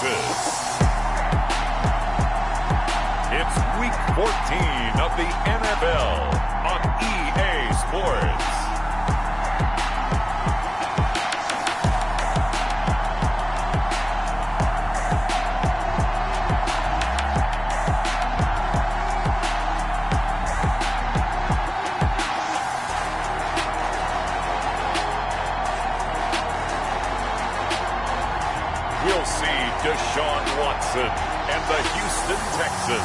Texas. It's Week 14 of the NFL on EA Sports. We'll see Deshaun Watson and the Houston Texans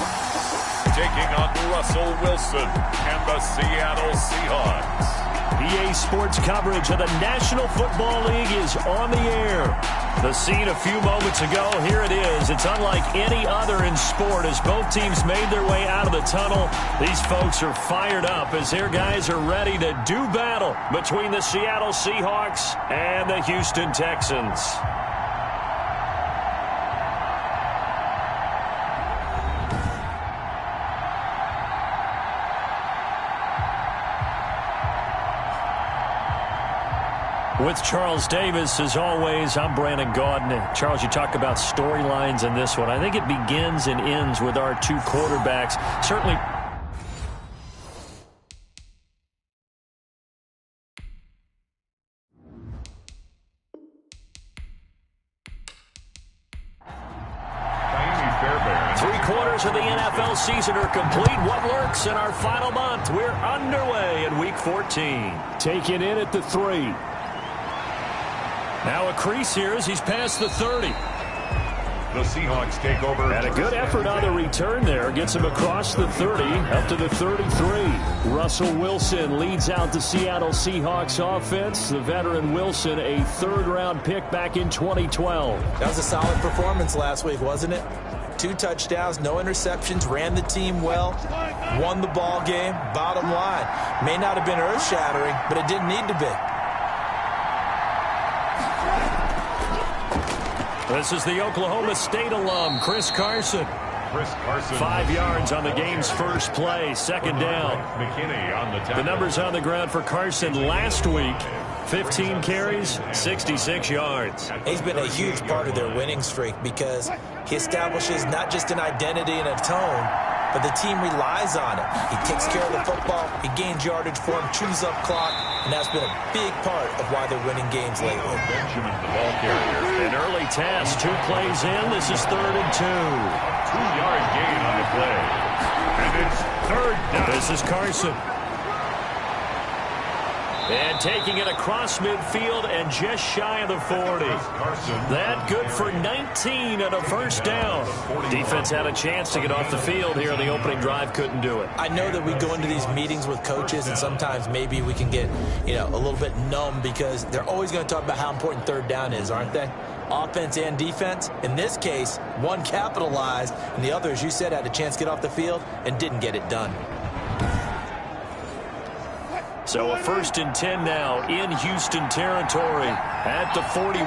taking on Russell Wilson and the Seattle Seahawks. EA Sports coverage of the National Football League is on the air. The scene a few moments ago, here it is. It's unlike any other in sport as both teams made their way out of the tunnel. These folks are fired up as their guys are ready to do battle between the Seattle Seahawks and the Houston Texans. With Charles Davis, as always, I'm Brandon Gaudin. Charles, you talk about storylines in this one. I think it begins and ends with our two quarterbacks. Certainly. Three-quarters of the NFL season are complete. What lurks in our final month? We're underway in Week 14. Taken in at the 3. Now a crease here as he's past the 30. The Seahawks take over. And a good effort on the return there. Gets him across the 30, up to the 33. Russell Wilson leads out the Seattle Seahawks offense. The veteran Wilson, a third-round pick back in 2012. That was a solid performance last week, wasn't it? 2 touchdowns, no interceptions, ran the team well, won the ball game. Bottom line, may not have been earth-shattering, but it didn't need to be. This is the Oklahoma State alum, Chris Carson. 5 yards on the game's first play, second down. The numbers on the ground for Carson last week, 15 carries, 66 yards. He's been a huge part of their winning streak because he establishes not just an identity and a tone, but the team relies on it. He takes care of the football, he gains yardage for him, chews up clock, and that's been a big part of why they're winning games lately. Benjamin, the ball carrier. An early test, 2 plays in. This is 3rd and 2. 2-yard gain on the play. And it's 3rd down. This is Carson. And taking it across midfield and just shy of the 40. That good for 19 and a first down. Defense had a chance to get off the field here. The opening drive couldn't do it. I know that we go into these meetings with coaches and sometimes maybe we can get, a little bit numb because they're always going to talk about how important 3rd down is, aren't they? Offense and defense. In this case, one capitalized and the other, as you said, had a chance to get off the field and didn't get it done. So a 1st and 10 now in Houston territory at the 41.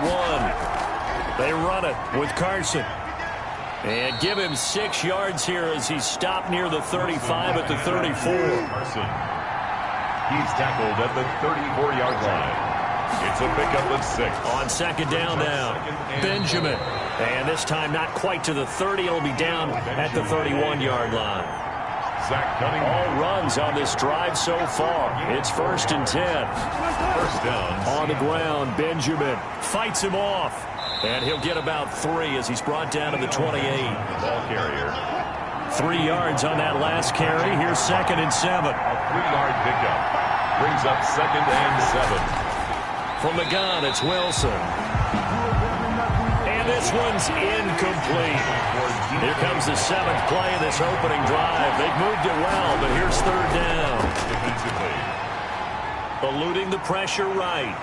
They run it with Carson. And give him 6 yards here as he's stopped near the 35 at the 34. Carson. He's tackled at the 34-yard line. It's a pickup of 6. On second down now, Benjamin. And this time not quite to the 30. It'll be down at the 31-yard line. All runs on this drive so far. It's 1st and 10. First down. On the ground, Benjamin fights him off. And he'll get about 3 as he's brought down to the 28. Ball carrier. 3 yards on that last carry. Here's 2nd and 7. A 3-yard pickup. Brings up 2nd and 7. From the gun, it's Wilson. And this one's incomplete. Here comes the 7th play of this opening drive. They've moved it well, but here's 3rd down. Eluding the pressure right.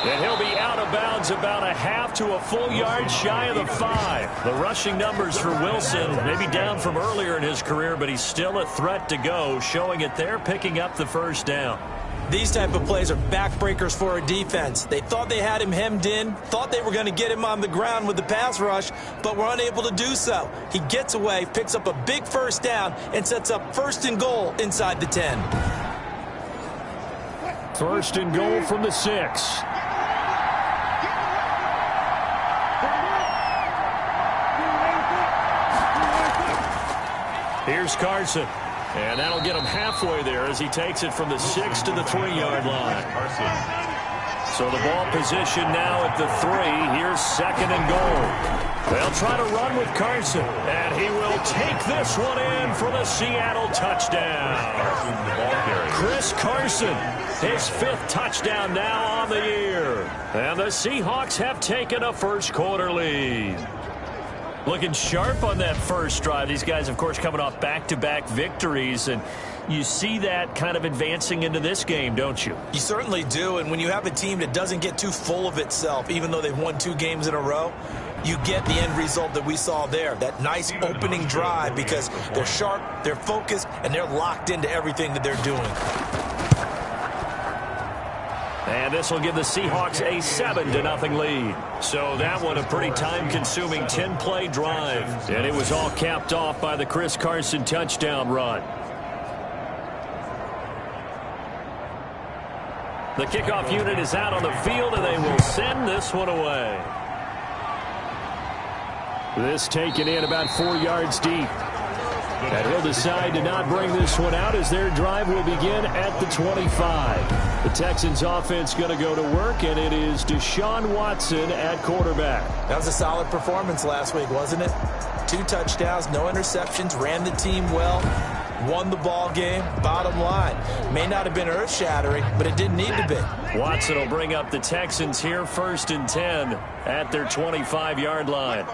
And he'll be out of bounds about a half to a full yard shy of the 5. The rushing numbers for Wilson maybe down from earlier in his career, but he's still a threat to go, showing it there, picking up the 1st down. These type of plays are backbreakers for a defense. They thought they had him hemmed in, thought they were going to get him on the ground with the pass rush, but were unable to do so. He gets away, picks up a big 1st down, and sets up 1st and goal inside the 10. 1st and goal from the 6. Here's Carson. And that'll get him halfway there as he takes it from the 6 to the 3-yard line. So the ball position now at the 3. Here's 2nd and goal. They'll try to run with Carson. And he will take this one in for the Seattle touchdown. Chris Carson, his 5th touchdown now on the year. And the Seahawks have taken a first-quarter lead. Looking sharp on that first drive. These guys, of course, coming off back-to-back victories, and you see that kind of advancing into this game, don't you? You certainly do, and when you have a team that doesn't get too full of itself, even though they've won 2 games in a row, you get the end result that we saw there, that nice opening drive, because they're sharp, they're focused, and they're locked into everything that they're doing. And this will give the Seahawks a 7-0 lead. So that one a pretty time-consuming 10-play drive. And it was all capped off by the Chris Carson touchdown run. The kickoff unit is out on the field, and they will send this one away. This taken in about 4 yards deep. And he'll decide to not bring this one out as their drive will begin at the 25. The Texans offense going to go to work, and it is Deshaun Watson at quarterback. That was a solid performance last week, wasn't it? 2 touchdowns, no interceptions, ran the team well, won the ball game. Bottom line, may not have been earth-shattering, but it didn't need to be. Watson will bring up the Texans here 1st and 10 at their 25-yard line.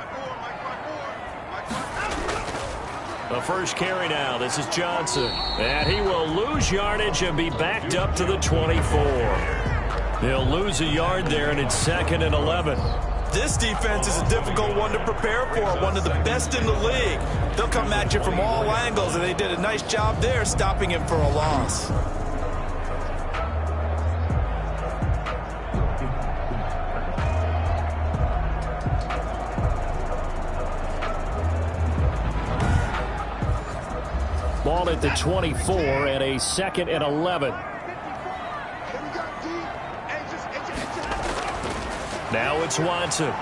The first carry now. This is Johnson. And he will lose yardage and be backed up to the 24. They'll lose a yard there, and it's 2nd and 11. This defense is a difficult one to prepare for, one of the best in the league. They'll come at you from all angles, and they did a nice job there stopping him for a loss. Ball at the 24 and a 2nd and 11. Now it's Watson.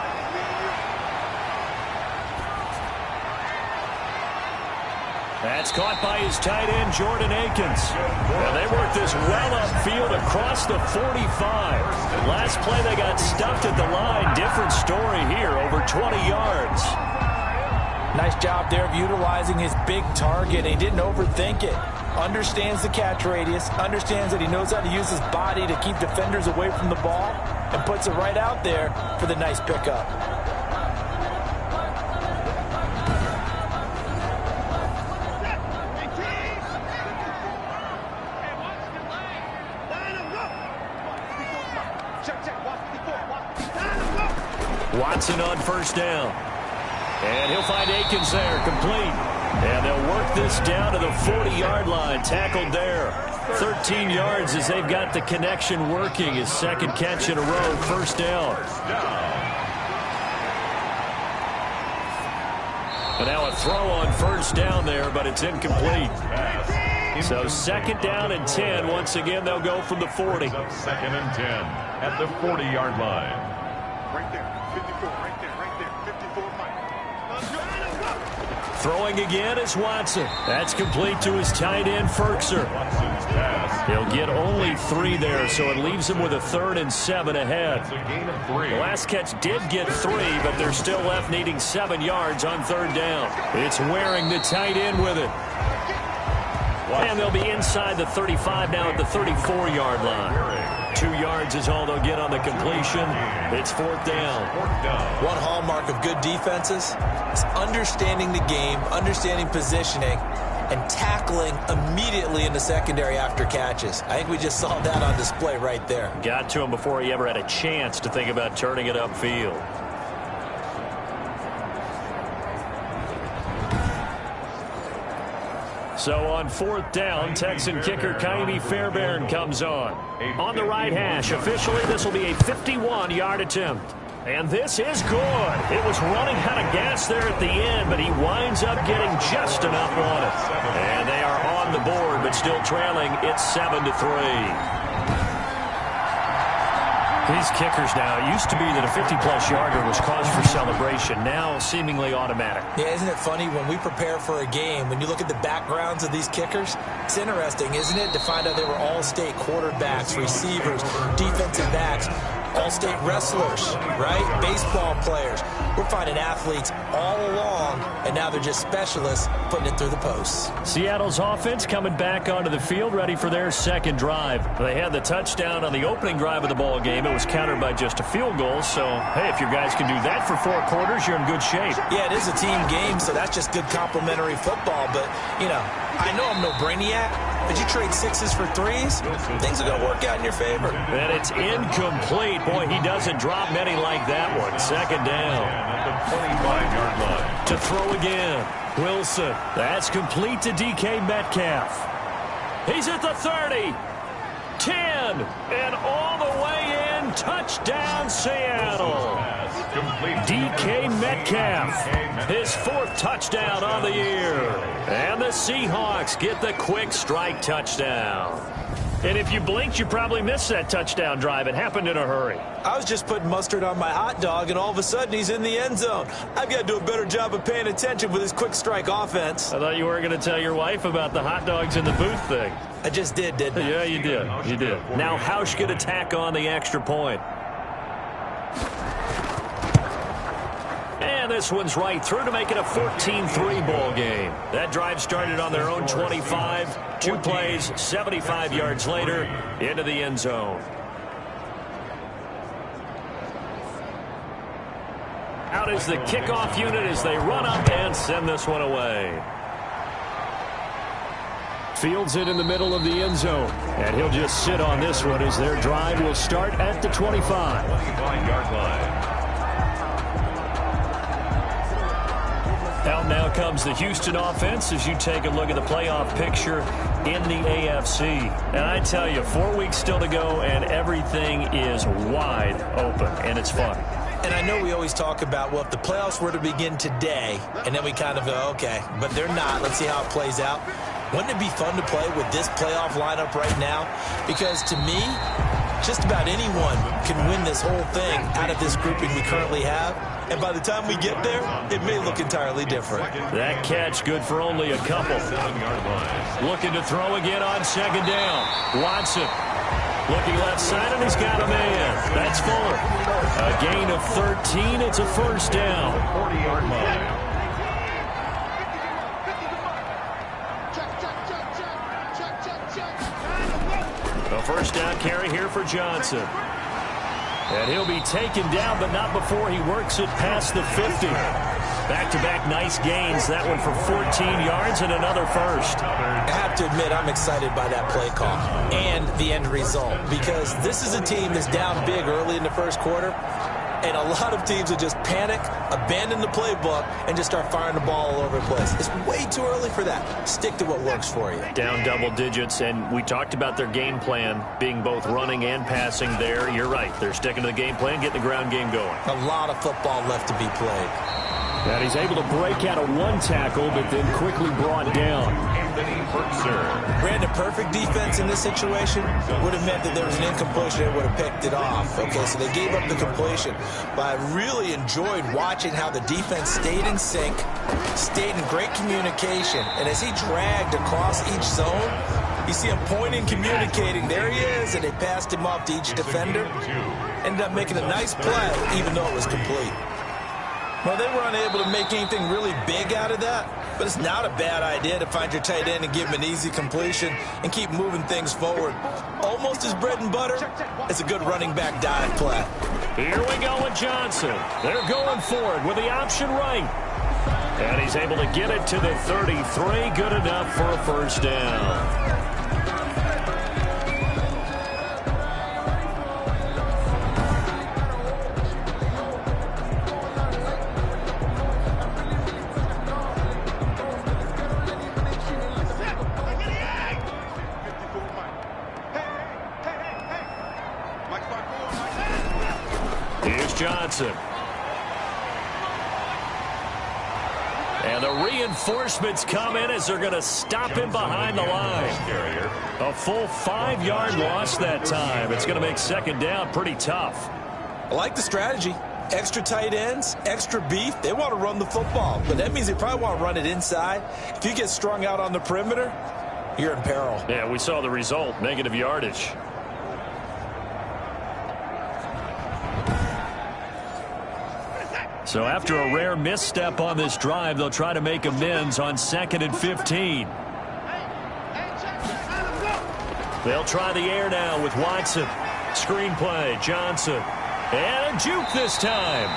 That's caught by his tight end, Jordan Akins. And they work this well upfield across the 45. Last play they got stuffed at the line. Different story here, over 20 yards. Nice job there of utilizing his big target. He didn't overthink it. Understands the catch radius. Understands that he knows how to use his body to keep defenders away from the ball. And puts it right out there for the nice pickup. Watson on 1st down. And he'll find Akins there, complete. And they'll work this down to the 40-yard line, tackled there. 13 yards as they've got the connection working. His 2nd catch in a row, 1st down. And now a throw on 1st down there, but it's incomplete. So 2nd down and 10. Once again, they'll go from the 40. 2nd and 10 at the 40-yard line. Right there, 54, right there, 54, Mike. Throwing again is Watson. That's complete to his tight end, Ferkser. He'll get only 3 there, so it leaves him with a 3rd and 7 ahead. The last catch did get 3, but they're still left needing 7 yards on 3rd down. It's Waring, the tight end, with it. And they'll be inside the 35 now at the 34-yard line. 2 yards is all they'll get on the completion. It's 4th down. One hallmark of good defenses is understanding the game, understanding positioning, and tackling immediately in the secondary after catches. I think we just saw that on display right there. Got to him before he ever had a chance to think about turning it upfield. So on 4th down, Texan kicker Kaimi Fairbairn comes on. On the right hash, officially this will be a 51-yard attempt. And this is good. It was running out of gas there at the end, but he winds up getting just enough on it. And they are on the board, but still trailing. It's 7-3. These kickers now, it used to be that a 50-plus yarder was cause for celebration. Now, seemingly automatic. Yeah, isn't it funny when we prepare for a game, when you look at the backgrounds of these kickers, it's interesting, isn't it, to find out they were all-state quarterbacks, receivers, defensive backs, all-state wrestlers, right? Baseball players. We're finding athletes all along, and now they're just specialists putting it through the posts. Seattle's offense coming back onto the field, ready for their second drive. They had the touchdown on the opening drive of the ball game. It was countered by just a field goal. So, hey, if your guys can do that for 4 quarters, you're in good shape. Yeah, it is a team game, so that's just good complimentary football. But, you know, I know I'm no brainiac, but you trade 6s for 3s, things are going to work out in your favor. And it's incomplete. Boy, he doesn't drop many like that one. Second down. At the 25-yard line. To throw again. Wilson. That's complete to DK Metcalf. He's at the 30. 10. And all the way in. Touchdown, Seattle. DK Metcalf. His 4th touchdown on the year. And the Seahawks get the quick strike touchdown. And if you blinked, you probably missed that touchdown drive. It happened in a hurry. I was just putting mustard on my hot dog, and all of a sudden he's in the end zone. I've got to do a better job of paying attention with his quick strike offense. I thought you were going to tell your wife about the hot dogs in the booth thing. I just did, didn't I? Yeah, you did. You did. Now Hausch get a tack on the extra point. And this one's right through to make it a 14-3 ball game. That drive started on their own 25. 2 plays, 75 yards later, into the end zone. Out is the kickoff unit as they run up and send this one away. Fields it in the middle of the end zone. And he'll just sit on this one as their drive will start at the 25. 25-yard line. Out now comes the Houston offense as you take a look at the playoff picture in the AFC. And I tell you, 4 weeks still to go, and everything is wide open, and it's fun. And I know we always talk about, well, if the playoffs were to begin today, and then we kind of go, okay, but they're not. Let's see how it plays out. Wouldn't it be fun to play with this playoff lineup right now? Because to me, just about anyone can win this whole thing out of this grouping we currently have. And by the time we get there, it may look entirely different. That catch good for only a couple. Looking to throw again on second down. Watson looking left side, and he's got a man. That's Fuller. A gain of 13. It's a first down. 40-yard line. A first down carry here for Johnson. And he'll be taken down, but not before he works it past the 50. Back-to-back nice gains. That one for 14 yards and another first. I have to admit, I'm excited by that play call and the end result, because this is a team that's down big early in the first quarter, and a lot of teams will just panic, abandon the playbook, and just start firing the ball all over the place. It's way too early for that. Stick to what works for you. Down double digits, and we talked about their game plan being both running and passing there. You're right. They're sticking to the game plan, getting the ground game going. A lot of football left to be played. And he's able to break out of one tackle, but then quickly brought down. Brandon, perfect defense in this situation would have meant that there was an incompletion and would have picked it off. Okay, so they gave up the completion. But I really enjoyed watching how the defense stayed in sync, stayed in great communication. And as he dragged across each zone, you see him pointing, communicating. There he is, and they passed him off to each defender. Ended up making a nice play, even though it was complete. Well, they were unable to make anything really big out of that, but it's not a bad idea to find your tight end and give him an easy completion and keep moving things forward. Almost as bread and butter as a good running back dive play. Here we go with Johnson. They're going forward with the option right. And he's able to get it to the 33. Good enough for a first down. Johnson. And the reinforcements come in as they're going to stop him behind the line. A full 5-yard loss that time. It's going to make second down pretty tough. I like the strategy. Extra tight ends, extra beef. They want to run the football, but that means they probably want to run it inside. If you get strung out on the perimeter, you're in peril. Yeah, we saw the result, negative yardage. So after a rare misstep on this drive, they'll try to make amends on 2nd and 15. They'll try the air now with Watson. Screen play, Johnson. And a juke this time.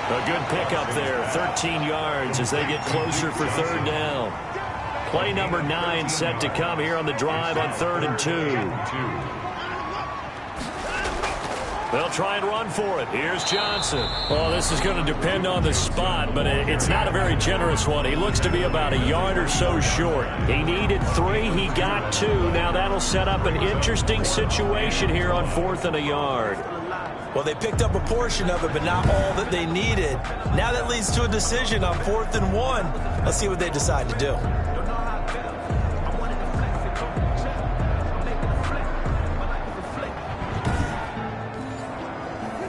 A good pickup there, 13 yards as they get closer for 3rd down. Play number 9 set to come here on the drive on 3rd and 2. They'll try and run for it. Here's Johnson. Well, this is going to depend on the spot, but it's not a very generous one. He looks to be about a yard or so short. He needed 3. He got 2. Now that'll set up an interesting situation here on 4th and a yard. Well, they picked up a portion of it, but not all that they needed. Now that leads to a decision on 4th and 1. Let's see what they decide to do.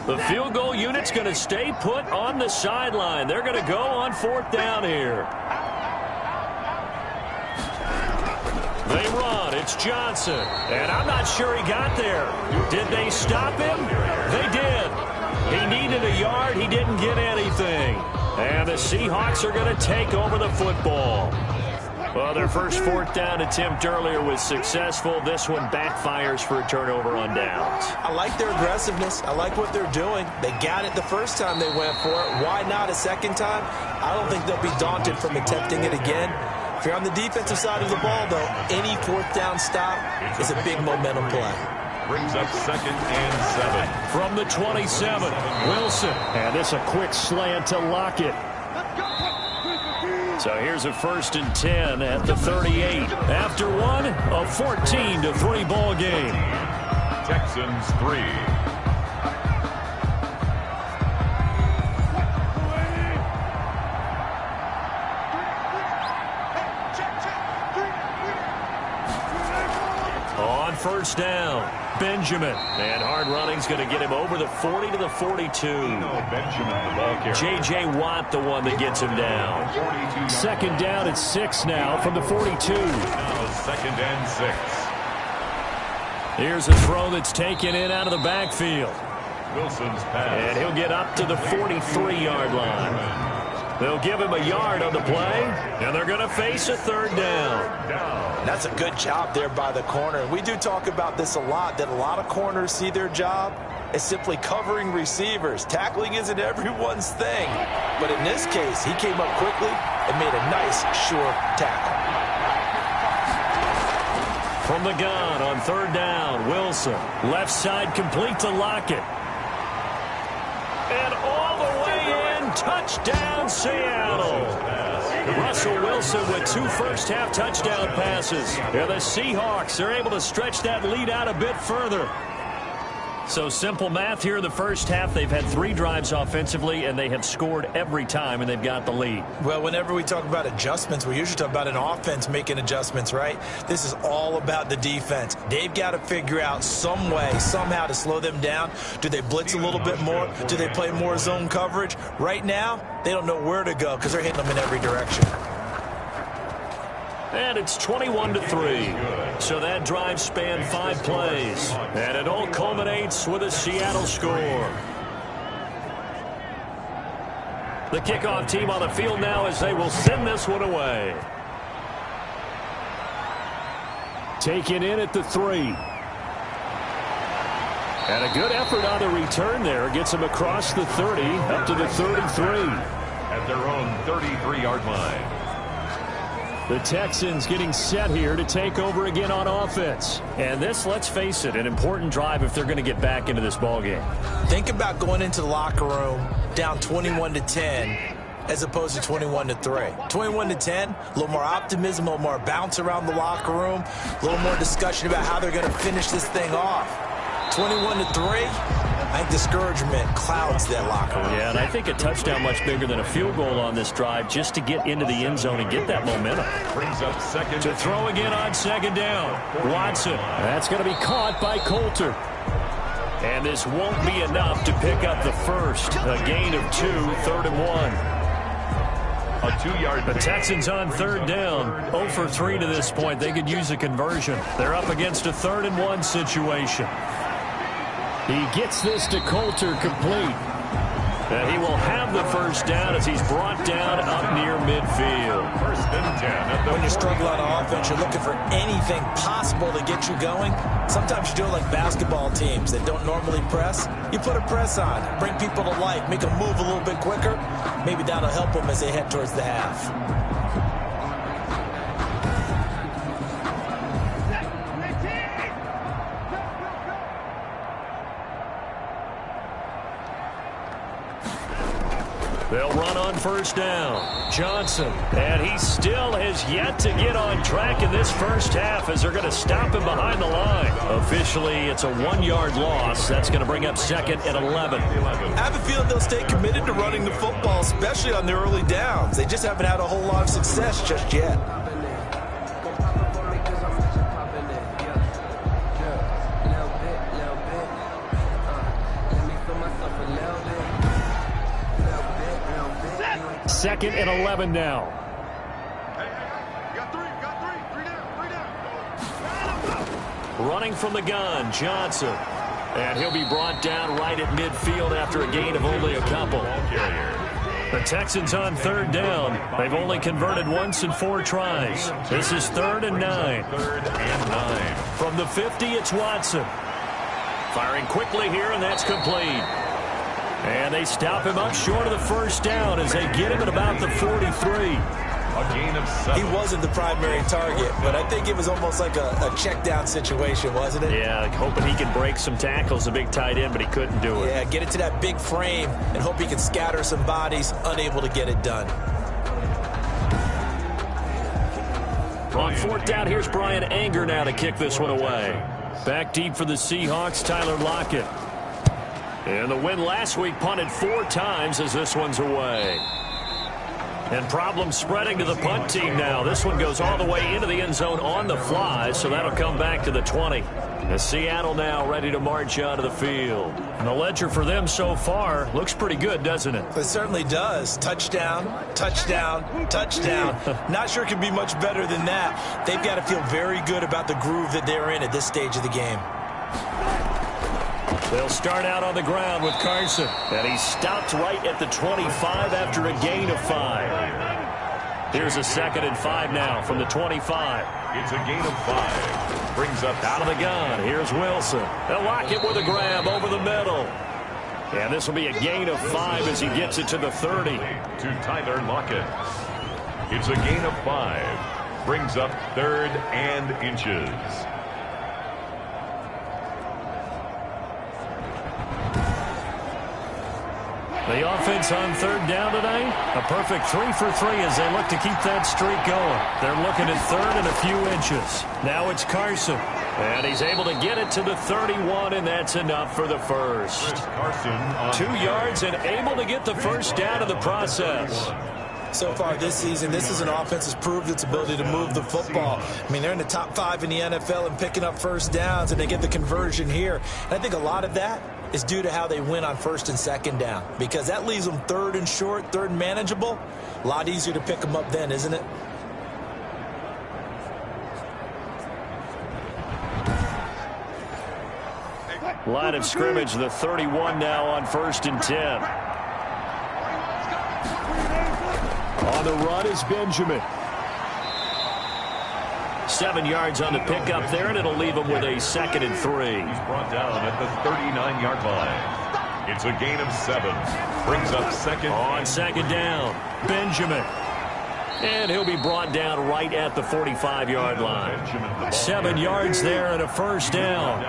The field goal unit's going to stay put on the sideline. They're going to go on 4th down here. They run. It's Johnson. And I'm not sure he got there. Did they stop him? They did. He needed a yard. He didn't get anything. And the Seahawks are going to take over the football. Well, their first 4th down attempt earlier was successful. This one backfires for a turnover on downs. I like their aggressiveness. I like what they're doing. They got it the first time they went for it. Why not a second time? I don't think they'll be daunted from attempting it again. If you're on the defensive side of the ball, though, any 4th down stop is a big momentum play. Brings up 2nd and 7. From the 27, Wilson. And this a quick slant to Lockett. So here's a 1st and 10 at the 38. After one, a 14-3 ball game. Texans 3. On 1st down, Benjamin. And hard running's going to get him over the 40 to the 42. Benjamin, the ball carrier. J.J. Watt, the one that gets him down. 2nd down at 6 now from the 42. Now 2nd and 6. Here's a throw that's taken in out of the backfield. Wilson's pass. And he'll get up to the 43-yard line. They'll give him a yard on the play, and they're going to face a 3rd down. That's a good job there by the corner. We do talk about this a lot, that a lot of corners see their job as simply covering receivers. Tackling isn't everyone's thing. But in this case, he came up quickly and made a nice, sure tackle. From the gun on 3rd down, Wilson. Left side complete to Lockett. And all the way in, touchdown Seattle. Russell Wilson with 2 first-half touchdown passes. And the Seahawks are able to stretch that lead out a bit further. So simple math here in the first half. They've had 3 drives offensively, and they have scored every time, and they've got the lead. Well, whenever we talk about adjustments, we usually talk about an offense making adjustments, right? This is all about the defense. They've got to figure out some way, somehow to slow them down. Do they blitz a little bit more? Do they play more zone coverage? Right now, they don't know where to go because they're hitting them in every direction. And it's 21-3. So that drive spanned 5 plays. And it all culminates with a Seattle score. The kickoff team on the field now as they will send this one away. Taken in at the 3. And a good effort on the return there. Gets him across the 30 up to the 33. At their own 33-yard line. The Texans getting set here to take over again on offense. And this, let's face it, an important drive if they're going to get back into this ballgame. Think about going into the locker room down 21-10 as opposed to 21-3. 21-10, a little more optimism, a little more bounce around the locker room, a little more discussion about how they're going to finish this thing off. 21-3, I think discouragement clouds that locker room. Yeah, and I think a touchdown much bigger than a field goal on this drive just to get into the end zone and get that momentum. Brings up second. To throw again on second down. Watson. That's going to be caught by Coulter. And this won't be enough to pick up the first. A gain of 2, 3rd and 1. A 2-yard. The Texans on third down. 0 for 3 to this point. They could use a conversion. They're up against a 3rd and 1 situation. He gets this to Coulter complete. And he will have the first down as he's brought down up near midfield. 1st and 10. When you struggle on offense, you're looking for anything possible to get you going. Sometimes you do it like basketball teams that don't normally press. You put a press on, bring people to life, make them move a little bit quicker. Maybe that'll help them as they head towards the half. They'll run on first down. Johnson. And he still has yet to get on track in this first half as they're going to stop him behind the line. Officially, it's a 1-yard loss. That's going to bring up 2nd and 11. I have a feeling they'll stay committed to running the football, especially on their early downs. They just haven't had a whole lot of success just yet. Second and 11 now. Hey, got three down. Running from the gun, Johnson. And he'll be brought down right at midfield after a gain of only a couple. The Texans on third down. They've only converted once in 4 tries. This is 3rd and 9. 3rd and 9. From the 50, it's Watson. Firing quickly here, and that's complete. And they stop him up short of the first down as they get him at about the 43. A gain of 7. He wasn't the primary target, but I think it was almost like a check down situation, wasn't it? Yeah, hoping he can break some tackles, a big tight end, but he couldn't do it. Yeah, get it to that big frame and hope he can scatter some bodies, unable to get it done. On 4th down, here's Brian Anger now to kick this one away. Back deep for the Seahawks, Tyler Lockett. And the win last week punted 4 times as this one's away. And problems spreading to the punt team now. This one goes all the way into the end zone on the fly, so that'll come back to the 20. And Seattle now ready to march out of the field. And the ledger for them so far looks pretty good, doesn't it? It certainly does. Touchdown, touchdown, touchdown. Not sure it can be much better than that. They've got to feel very good about the groove that they're in at this stage of the game. They'll start out on the ground with Carson. And he stopped right at the 25 after a gain of 5. Here's a 2nd and 5 now from the 25. It's a gain of 5. Brings up out of the gun. Here's Wilson. They'll lock it with a grab over the middle. And this will be a gain of 5 as he gets it to the 30. To Tyler Lockett. It's a gain of 5. Brings up 3rd and inches. The offense on third down tonight, a perfect 3 for 3 as they look to keep that streak going. They're looking at 3rd and a few inches. Now it's Carson, and he's able to get it to the 31, and that's enough for the first. Carson 2 yards and able to get the first down in the process. So far this season, this is an offense that's proved its ability to move the football. I mean, they're in the top 5 in the NFL and picking up first downs, and they get the conversion here. And I think a lot of that is due to how they win on 1st and 2nd down, because that leaves them 3rd and short, 3rd and manageable. A lot easier to pick them up then, isn't it? Line of scrimmage, the 31 now on 1st and 10. On the run is Benjamin. 7 yards on the pickup there, and it'll leave him with a 2nd and 3. He's brought down at the 39-yard line. It's a gain of 7. Brings up 2nd. On 2nd down, Benjamin. And he'll be brought down right at the 45-yard line. 7 yards there and a first down.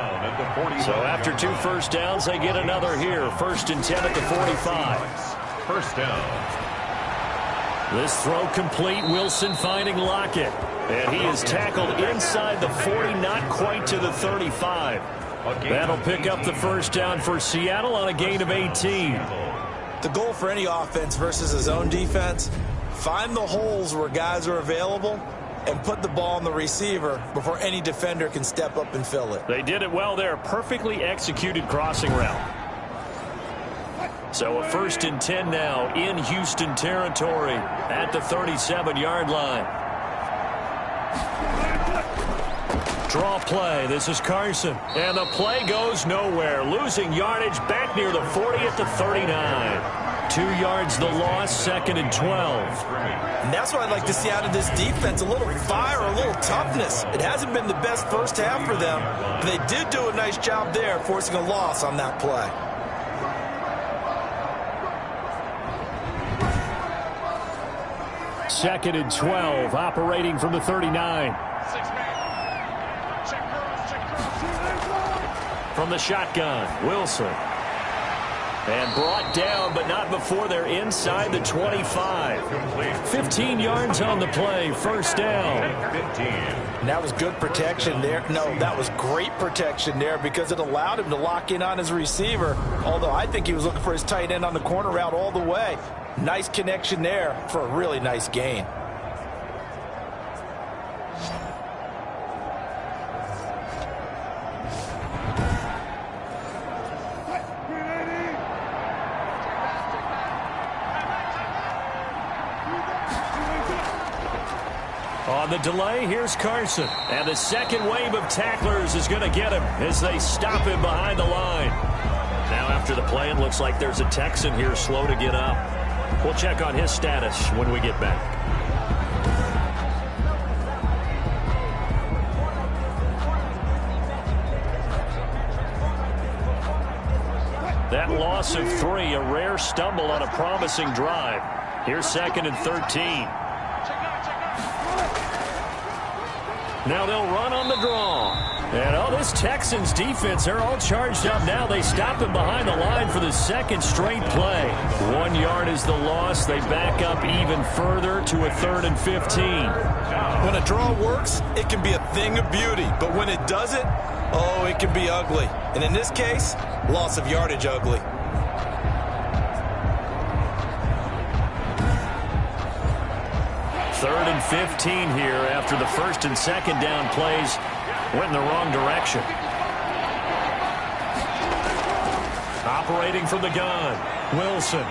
So after 2 first downs, they get another here. 1st and 10 at the 45. First down. This throw complete. Wilson finding Lockett. And he is tackled inside the 40, not quite to the 35. That'll pick up the first down for Seattle on a gain of 18. The goal for any offense versus a zone defense, find the holes where guys are available and put the ball on the receiver before any defender can step up and fill it. They did it well there. Perfectly executed crossing route. So a 1st and 10 now in Houston territory at the 37-yard line. Draw play. This is Carson. And the play goes nowhere. Losing yardage back near the 40 at the 39. 2 yards the loss, 2nd and 12. And that's what I'd like to see out of this defense. A little fire, a little toughness. It hasn't been the best first half for them, but they did do a nice job there forcing a loss on that play. Second and 12, operating from the 39. From the shotgun, Wilson. And brought down, but not before they're inside the 25. 15 yards on the play, first down. And that was good protection there. No, that was great protection there because it allowed him to lock in on his receiver, although I think he was looking for his tight end on the corner route all the way. Nice connection there for a really nice gain. On the delay, here's Carson. And the second wave of tacklers is going to get him as they stop him behind the line. Now after the play, it looks like there's a Texan here slow to get up. We'll check on his status when we get back. That loss of 3, a rare stumble on a promising drive. Here's 2nd and 13. Now they'll run on the draw. And this Texans defense, they're all charged up now. They stop him behind the line for the 2nd straight play. 1 yard is the loss. They back up even further to a 3rd and 15. When a draw works, it can be a thing of beauty. But when it doesn't, oh, it can be ugly. And in this case, loss of yardage ugly. 3rd and 15 here after the 1st and 2nd down plays went in the wrong direction. Operating from the gun, Wilson.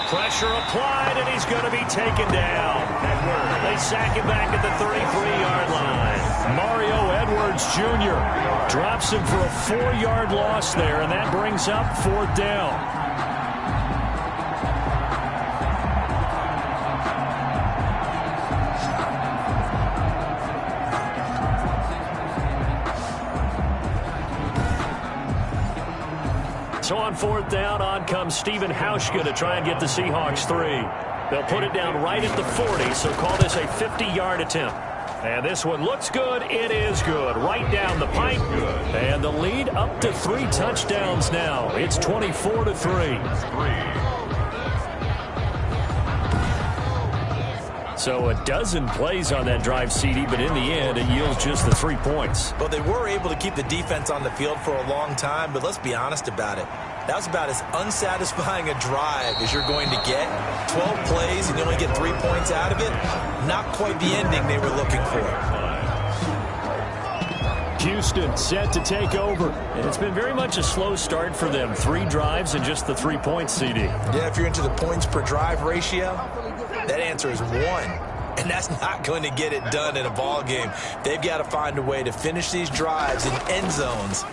Pressure applied, and he's going to be taken down. They sack him back at the 33-yard line. Mario Edwards Jr. drops him for a 4-yard loss there, and that brings up 4th down. So on 4th down, on comes Stephen Hauschka to try and get the Seahawks 3. They'll put it down right at the 40, so call this a 50-yard attempt. And this one looks good. It is good. Right down the pipe. And the lead up to 3 touchdowns now. It's 24-3. So a dozen plays on that drive, CD, but in the end, it yields just the 3 points. Well, they were able to keep the defense on the field for a long time, but let's be honest about it. That was about as unsatisfying a drive as you're going to get. 12 plays and you only get 3 points out of it. Not quite the ending they were looking for. Houston set to take over. And it's been very much a slow start for them. 3 drives and just the 3 points, CD. Yeah, if you're into the points per drive ratio, that answer is 1. And that's not going to get it done in a ball game. They've got to find a way to finish these drives in end zones,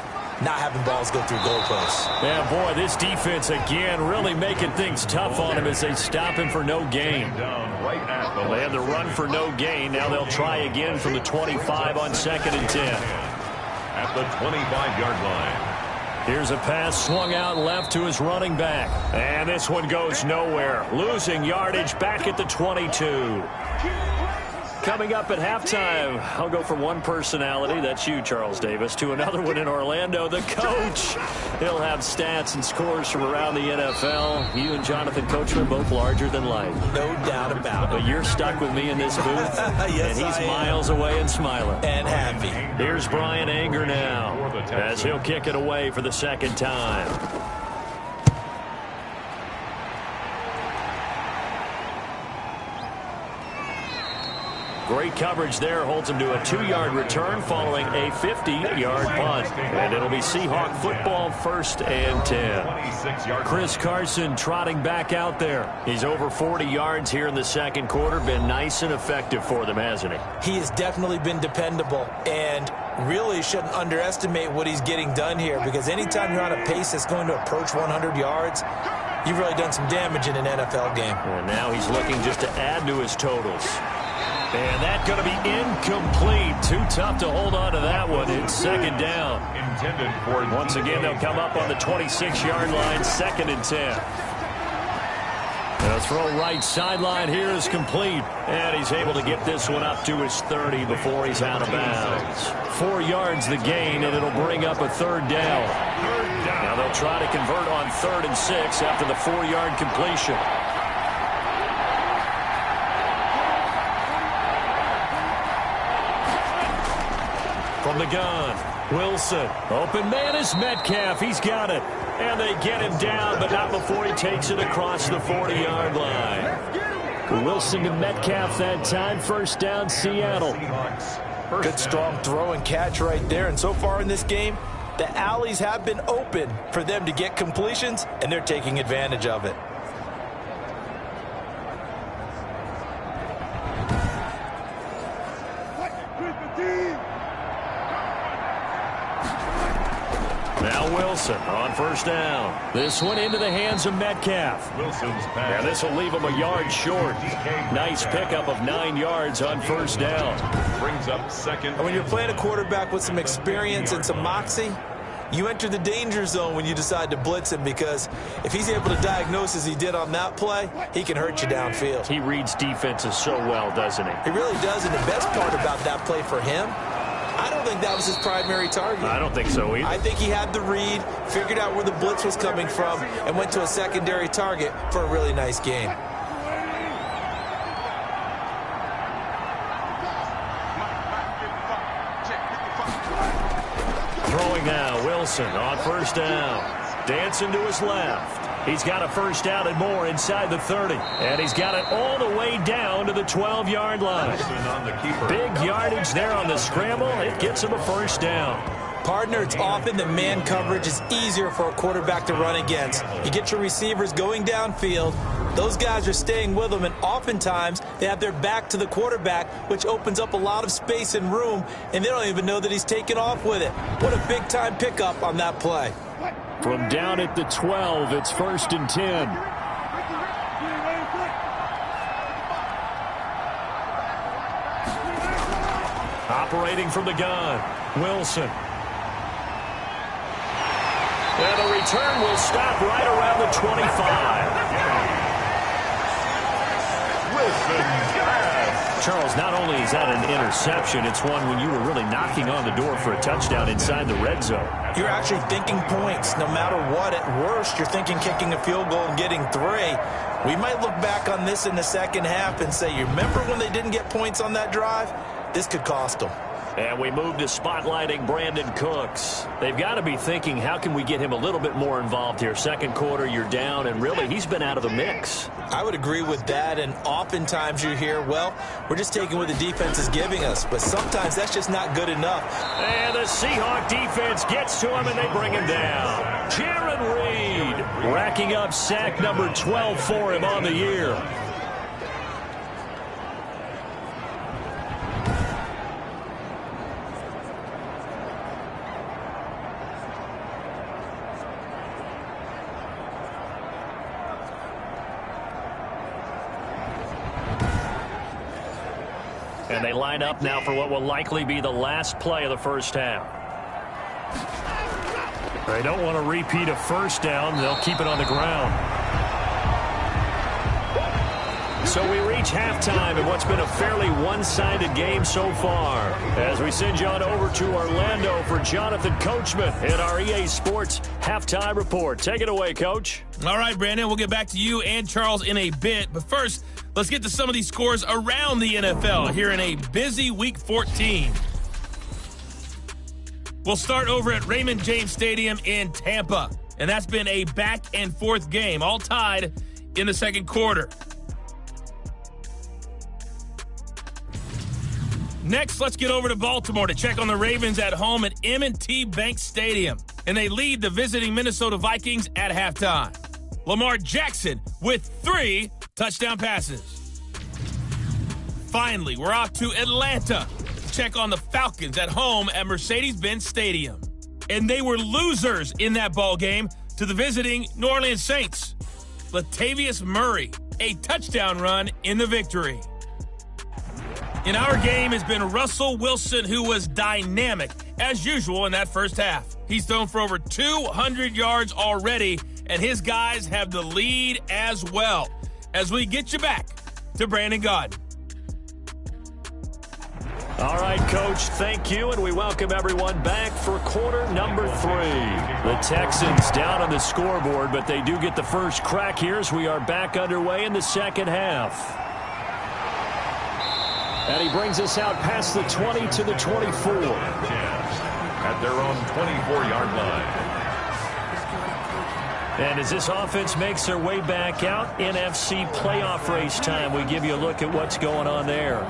not having balls go through goalposts. Yeah, boy, this defense again really making things tough on him as they stop him for no gain. Well, they had the run for no gain. Now they'll try again from the 25 on 2nd and 10. At the 25-yard line. Here's a pass swung out left to his running back. And this one goes nowhere. Losing yardage back at the 22. Coming up at halftime, I'll go from one personality, that's you, Charles Davis, to another one in Orlando, the coach. He'll have stats and scores from around the NFL. You and Jonathan Coachman both larger than life. No doubt about it. But you're stuck with me in this booth, yes, and he's miles away and smiling. And happy. Here's Brian Anger now, as he'll kick it away for the second time. Great coverage there, holds him to a 2-yard return following a 50-yard punt. And it'll be Seahawk football, 1st and 10. Chris Carson trotting back out there. He's over 40 yards here in the second quarter. Been nice and effective for them, hasn't he? He has definitely been dependable, and really shouldn't underestimate what he's getting done here, because anytime you're on a pace that's going to approach 100 yards, you've really done some damage in an NFL game. And now he's looking just to add to his totals. And that's going to be incomplete. Too tough to hold on to that one. It's second down. Once again, they'll come up on the 26-yard line, 2nd and 10. The throw right sideline here is complete. And he's able to get this one up to his 30 before he's out of bounds. 4 yards the gain, and it'll bring up a 3rd down. Now they'll try to convert on 3rd and 6 after the 4-yard completion. From the gun, Wilson. Open man is Metcalf. He's got it. And they get him down, but not before he takes it across the 40-yard line. Wilson to Metcalf that time. 1st down, Seattle. Good strong throw and catch right there. And so far in this game, the alleys have been open for them to get completions, and they're taking advantage of it. Now Wilson on 1st down. This one into the hands of Metcalf. Now this will leave him a yard short. Nice pickup of 9 yards on 1st down. Brings up 2nd. And when you're playing a quarterback with some experience and some moxie, you enter the danger zone when you decide to blitz him, because if he's able to diagnose as he did on that play, he can hurt you downfield. He reads defenses so well, doesn't he? He really does, and the best part about that play for him, I don't think that was his primary target. I don't think so either. I think he had the read, figured out where the blitz was coming from, and went to a secondary target for a really nice game. Throwing now, Wilson on 1st down. Dancing to his left. He's got a 1st down and more inside the 30. And he's got it all the way down to the 12-yard line. Big yardage there on the scramble. It gets him a 1st down. Partner, it's often the man coverage is easier for a quarterback to run against. You get your receivers going downfield. Those guys are staying with them, and oftentimes they have their back to the quarterback, which opens up a lot of space and room, and they don't even know that he's taken off with it. What a big-time pickup on that play. From down at the 12, it's 1st and 10. Operating from the gun, Wilson. And the return will stop right around the 25. Charles, not only is that an interception, it's one when you were really knocking on the door for a touchdown inside the red zone. You're actually thinking points. No matter what, at worst, you're thinking kicking a field goal and getting 3. We might look back on this in the second half and say, you remember when they didn't get points on that drive? This could cost them. And we move to spotlighting Brandon Cooks. They've got to be thinking, how can we get him a little bit more involved here? Second quarter, you're down, and really, he's been out of the mix. I would agree with that, and oftentimes you hear, well, we're just taking what the defense is giving us, but sometimes that's just not good enough. And the Seahawk defense gets to him, and they bring him down. Jaron Reed racking up sack number 12 for him on the year. And they line up now for what will likely be the last play of the first half. They don't want to repeat a 1st down. They'll keep it on the ground. So we reach halftime in what's been a fairly one-sided game so far. As we send you on over to Orlando for Jonathan Coachman in our EA Sports Halftime Report. Take it away, Coach. All right, Brandon, we'll get back to you and Charles in a bit. But first, let's get to some of these scores around the NFL here in a busy Week 14. We'll start over at Raymond James Stadium in Tampa. And that's been a back-and-forth game, all tied in the second quarter. Next, let's get over to Baltimore to check on the Ravens at home at M&T Bank Stadium. And they lead the visiting Minnesota Vikings at halftime. Lamar Jackson with 3 touchdown passes. Finally, we're off to Atlanta to check on the Falcons at home at Mercedes-Benz Stadium. And they were losers in that ball game to the visiting New Orleans Saints. Latavius Murray, a touchdown run in the victory. In our game has been Russell Wilson, who was dynamic, as usual, in that first half. He's thrown for over 200 yards already, and his guys have the lead as well. As we get you back to Brandon Gaudin. All right, Coach, thank you, and we welcome everyone back for quarter number 3. The Texans down on the scoreboard, but they do get the first crack here as we are back underway in the second half. And he brings us out past the 20 to the 24. At their own 24-yard line. And as this offense makes their way back out, NFC playoff race time, we give you a look at what's going on there.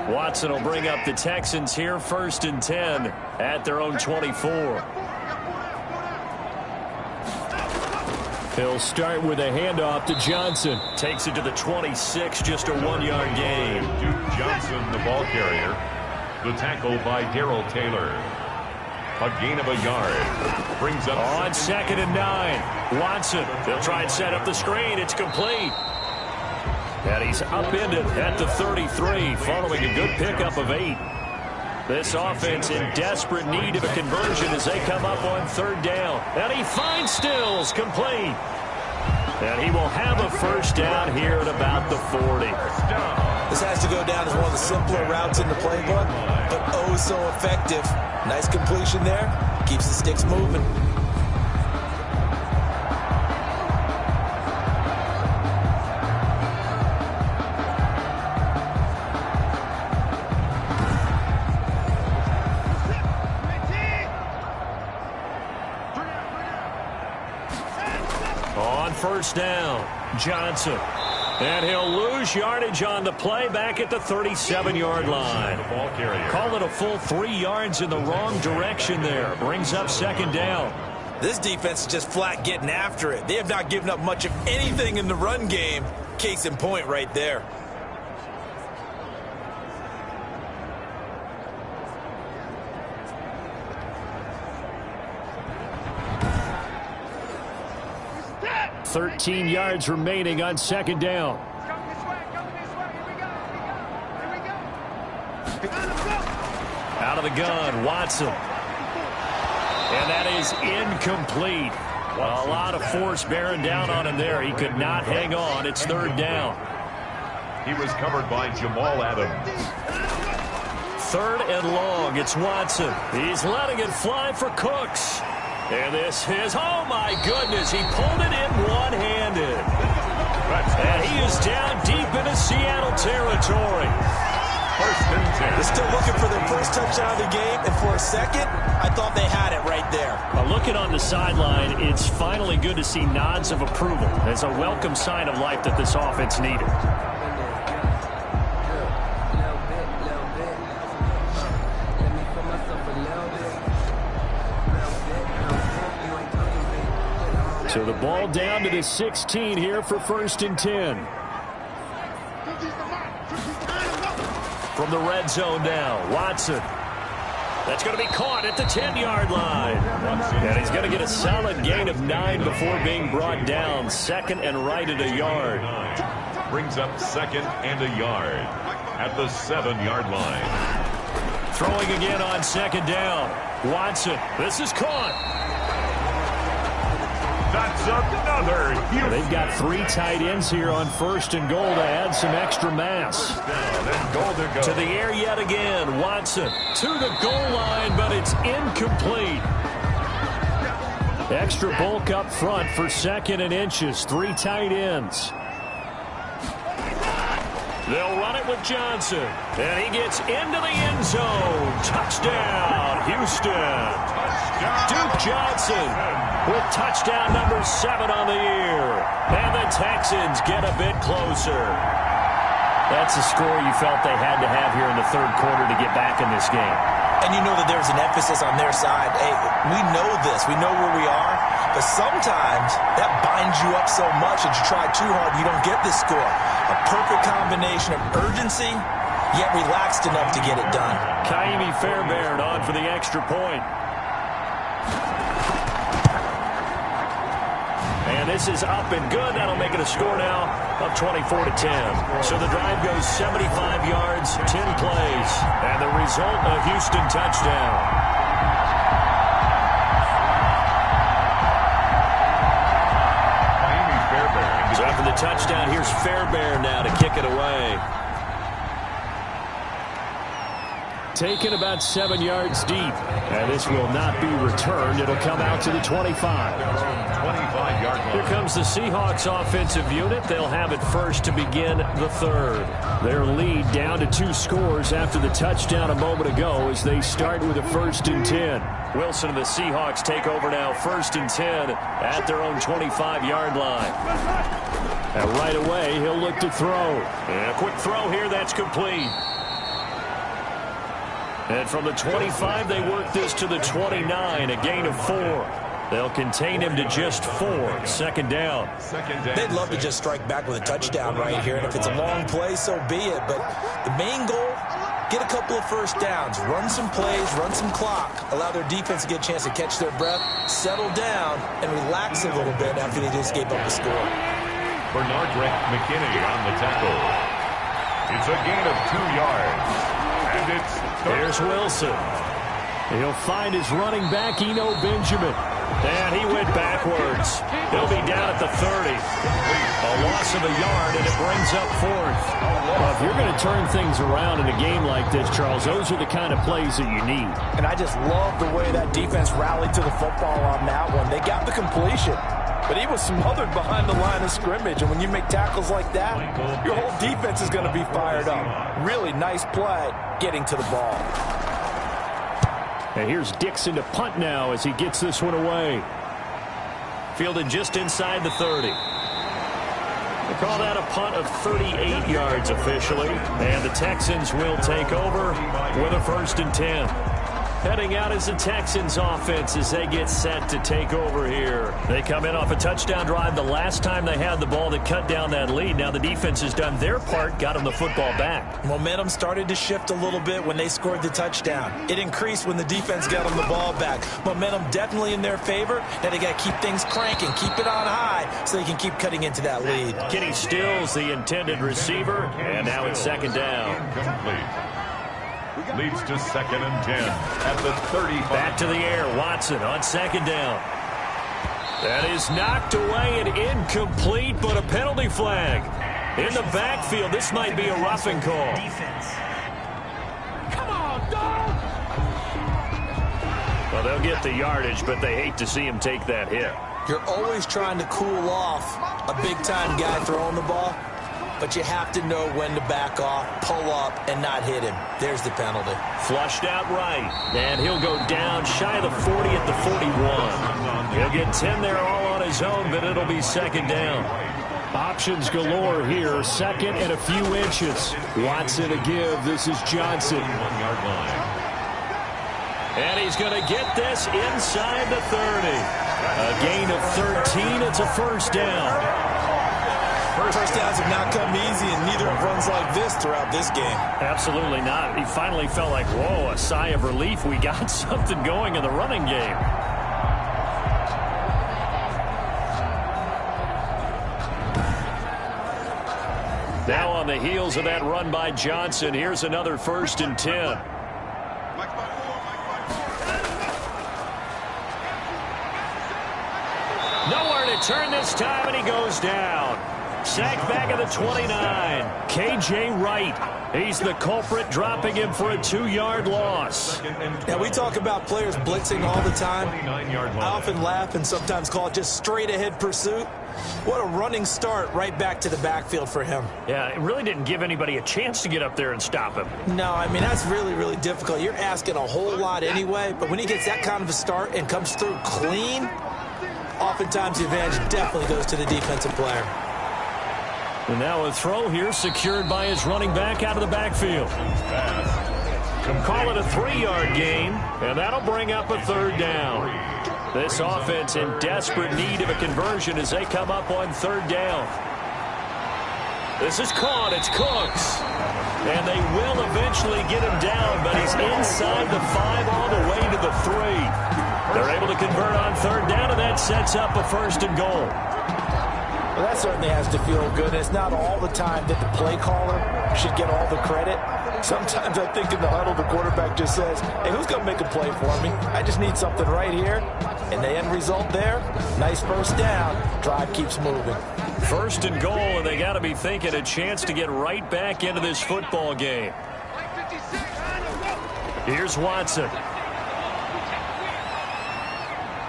Watson will bring up the Texans here, 1st and 10 at their own 24. He'll start with a handoff to Johnson. Takes it to the 26, just a 1-yard gain. Duke Johnson, the ball carrier. The tackle by Darrell Taylor. A gain of a yard. Brings up on 2nd and 9. Watson, they'll try and set up the screen. It's complete. And he's upended at the 33, following a good pickup of 8. This offense in desperate need of a conversion as they come up on 3rd down. And he finds Stills, complete. And he will have a first down here at about the 40. This has to go down as one of the simpler routes in the playbook, but oh so effective. Nice completion there. Keeps the sticks moving. First down, Johnson. And he'll lose yardage on the play back at the 37-yard line. Call it a full 3 yards in the wrong direction there. Brings up 2nd down. This defense is just flat getting after it. They have not given up much of anything in the run game. Case in point right there. $13 yards remaining on 2nd down. Out of the gun, Watson. And that is incomplete. Well, a lot of force bearing down on him there. He could not hang on. It's 3rd down. He was covered by Jamal Adams. 3rd and long. It's Watson. He's letting it fly for Cooks. And this is, oh my goodness, he pulled it in one-handed. And he is down deep into Seattle territory. 1st and 10. They're still looking for their first touchdown of the game, and for a second, I thought they had it right there. Looking on the sideline, it's finally good to see nods of approval as a welcome sign of life that this offense needed. So the ball down to the 16 here for 1st and 10. From the red zone now, Watson. That's going to be caught at the 10-yard line. And he's going to get a solid gain of 9 before being brought down. 2nd and right at a yard. Brings up 2nd and a yard at the 7-yard line. Throwing again on 2nd down. Watson, this is caught. That's another huge. They've got 3 tight ends here on 1st and goal to add some extra mass. To the air yet again. Watson to the goal line, but it's incomplete. Extra bulk up front for 2nd and inches. 3 tight ends. They'll run it with Johnson. And he gets into the end zone. Touchdown, Houston. Duke Johnson with touchdown number 7 on the year. And the Texans get a bit closer. That's a score you felt they had to have here in the 3rd quarter to get back in this game. And you know that there's an emphasis on their side. Hey, we know this. We know where we are. But sometimes that binds you up so much that you try too hard, you don't get this score. A perfect combination of urgency, yet relaxed enough to get it done. Kaimi Fairbairn on for the extra point. And this is up and good. That'll make it a score now of 24-10. So the drive goes 75 yards, 10 plays. And the result, a Houston touchdown. So after the touchdown, here's Fairbairn now to kick it away. Taken about 7 yards deep. And this will not be returned. It'll come out to the 25. 25-yard line. Here comes the Seahawks offensive unit. They'll have it first to begin the 3rd. Their lead down to 2 scores after the touchdown a moment ago as they start with a 1st and 10. Wilson and the Seahawks take over now 1st and 10 at their own 25-yard line. And right away, he'll look to throw. And a quick throw here, that's complete. And from the 25, they work this to the 29, a gain of 4. They'll contain him to just 4. 2nd down. They'd love to just strike back with a touchdown right here. And if it's a long play, so be it. But the main goal, get a couple of 1st downs. Run some plays, run some clock. Allow their defense to get a chance to catch their breath, settle down, and relax a little bit after they just gave up a score. Bernard McKinney on the tackle. It's a gain of 2 yards. And there's Wilson. He'll find his running back, Eno Benjamin. And he went backwards. He'll be down at the 30. A loss of a yard, and it brings up 4th. Well, if you're going to turn things around in a game like this, Charles, those are the kind of plays that you need. And I just love the way that defense rallied to the football on that one. They got the completion, but he was smothered behind the line of scrimmage. And when you make tackles like that, your whole defense is going to be fired up. Really nice play getting to the ball. And here's Dixon to punt now as he gets this one away. Fielded just inside the 30. They call that a punt of 38 yards officially. And the Texans will take over with a 1st and 10. Heading out is the Texans offense as they get set to take over here. They come in off a touchdown drive the last time they had the ball that cut down that lead. Now the defense has done their part, got them the football back. Momentum started to shift a little bit when they scored the touchdown. It increased when the defense got them the ball back. Momentum definitely in their favor. Now they got to keep things cranking, keep it on high so they can keep cutting into that lead. Kenny Stills, the intended receiver, and now it's 2nd down. Incomplete. Leads to 2nd and 10 at the 35. Back to the air. Watson on 2nd down. That is knocked away and incomplete, but a penalty flag. In the backfield, this might be a roughing call. Come on, dog! Well, they'll get the yardage, but they hate to see him take that hit. You're always trying to cool off a big-time guy throwing the ball, but you have to know when to back off, pull up, and not hit him. There's the penalty. Flushed out right, and he'll go down shy of the 40 at the 41. He'll get 10 there all on his own, but it'll be 2nd down. Options galore here, 2nd and a few inches. Watson to give. This is Johnson. 1-yard line. And he's going to get this inside the 30. A gain of 13. It's a 1st down. First downs have not come easy, and neither have runs like this throughout this game. Absolutely not. He finally felt like, whoa, a sigh of relief. We got something going in the running game. Now on the heels of that run by Johnson, here's another 1st and 10. Nowhere to return this time, and he goes down. Sacked back at the 29. K.J. Wright. He's the culprit, dropping him for a 2-yard loss. Now, we talk about players blitzing all the time. I often laugh and sometimes call it just straight-ahead pursuit. What a running start right back to the backfield for him. Yeah, it really didn't give anybody a chance to get up there and stop him. No, I mean, that's really, really difficult. You're asking a whole lot anyway, but when he gets that kind of a start and comes through clean, oftentimes the advantage definitely goes to the defensive player. And now a throw here secured by his running back out of the backfield. Call it a 3-yard gain, and that'll bring up a 3rd down. This offense in desperate need of a conversion as they come up on 3rd down. This is caught. It's Cooks. And they will eventually get him down, but he's inside the 5 all the way to the 3. They're able to convert on 3rd down, and that sets up a 1st and goal. Well, that certainly has to feel good. It's not all the time that the play caller should get all the credit. Sometimes I think in the huddle, the quarterback just says, hey, who's going to make a play for me? I just need something right here. And the end result there, nice 1st down. Drive keeps moving. 1st and goal, and they got to be thinking a chance to get right back into this football game. Here's Watson.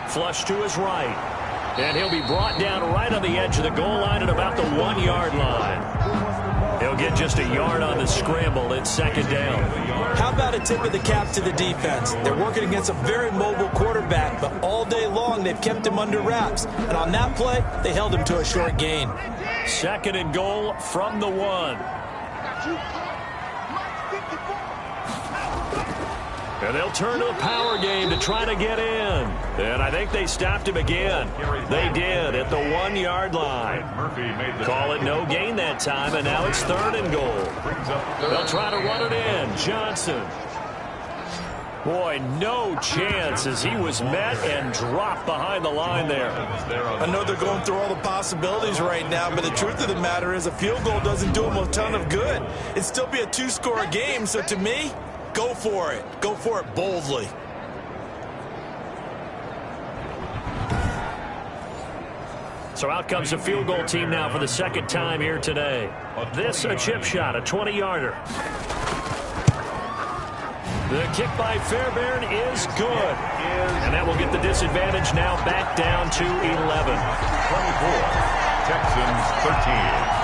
Flush to his right. And he'll be brought down right on the edge of the goal line at about the 1-yard line. He'll get just a yard on the scramble. It's 2nd down. How about a tip of the cap to the defense? They're working against a very mobile quarterback, but all day long they've kept him under wraps. And on that play, they held him to a short gain. 2nd and goal from the 1. And they'll turn to the power game to try to get in. And I think they stopped him again. They did at the 1-yard line. Call it no gain that time, and now it's 3rd and goal. They'll try to run it in. Johnson. Boy, no chance as he was met and dropped behind the line there. I know they're going through all the possibilities right now, but the truth of the matter is a field goal doesn't do them a ton of good. It'd still be a 2-score game, so to me, go for it. Go for it boldly. So out comes the field goal team now for the 2nd time here today. This a chip shot, a 20-yarder. The kick by Fairbairn is good. And that will get the disadvantage now back down to 11. 24, Texans 13.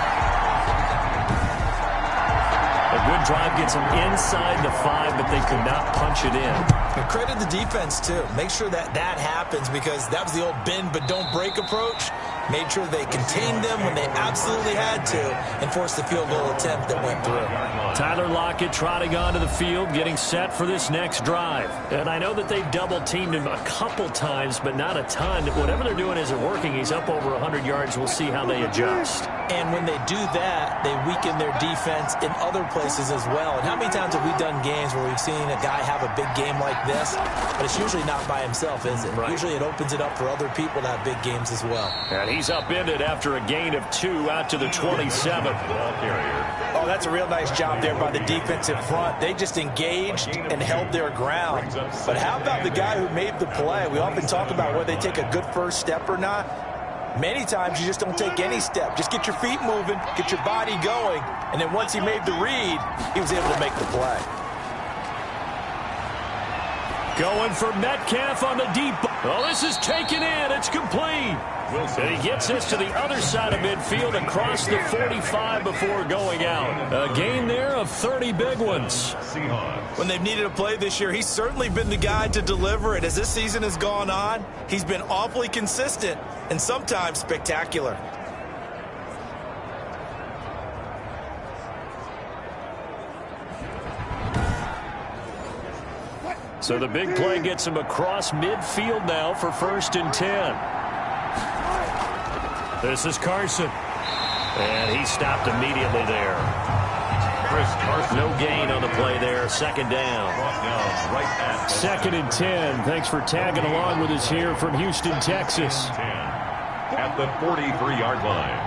A good drive gets them inside the 5, but they could not punch it in. And credit the defense, too. Make sure that happens because that was the old bend but don't break approach. Made sure they contained them when they absolutely had to and forced the field goal attempt that went through. Tyler Lockett trotting onto the field, getting set for this next drive. And I know that they've double-teamed him a couple times, but not a ton. Whatever they're doing isn't working. He's up over 100 yards. We'll see how they adjust. And when they do that, they weaken their defense in other places as well. And how many times have we done games where we've seen a guy have a big game like this, but it's usually not by himself, is it? Right. Usually it opens it up for other people to have big games as well. And he's upended after a gain of 2 out to the 27. Oh, that's a real nice job there by the defensive front. They just engaged and held their ground. But how about the guy who made the play? We often talk about whether they take a good first step or not. Many times you just don't take any step. Just get your feet moving, get your body going, and then once he made the read, he was able to make the play. Going for Metcalf on the deep. Oh, this is taken in. It's complete. And he gets this to the other side of midfield across the 45 before going out. A gain there of 30 big ones. When they've needed a play this year, he's certainly been the guy to deliver it. As this season has gone on, he's been awfully consistent and sometimes spectacular. So the big play gets him across midfield now for 1st and 10. This is Carson. And he stopped immediately there. No gain on the play there. 2nd down. 2nd and 10. Thanks for tagging along with us here from Houston, Texas. At the 43-yard line.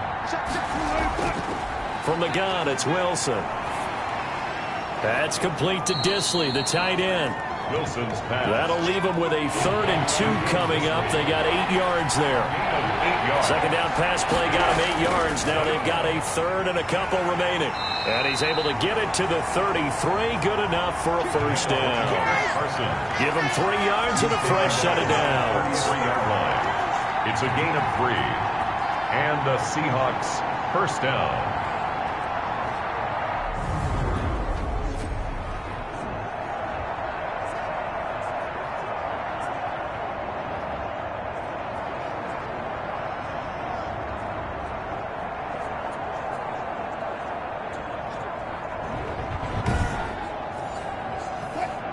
From the gun, it's Wilson. That's complete to Disley, the tight end. Wilson's pass. That'll leave them with a 3rd and 2 coming up. They got 8 yards there. Second down pass play got them 8 yards. Now they've got a 3rd and a couple remaining. And he's able to get it to the 33. Good enough for a first down. Give him 3 yards and a fresh set of downs. 3-yard line. It's a gain of 3. And the Seahawks first down.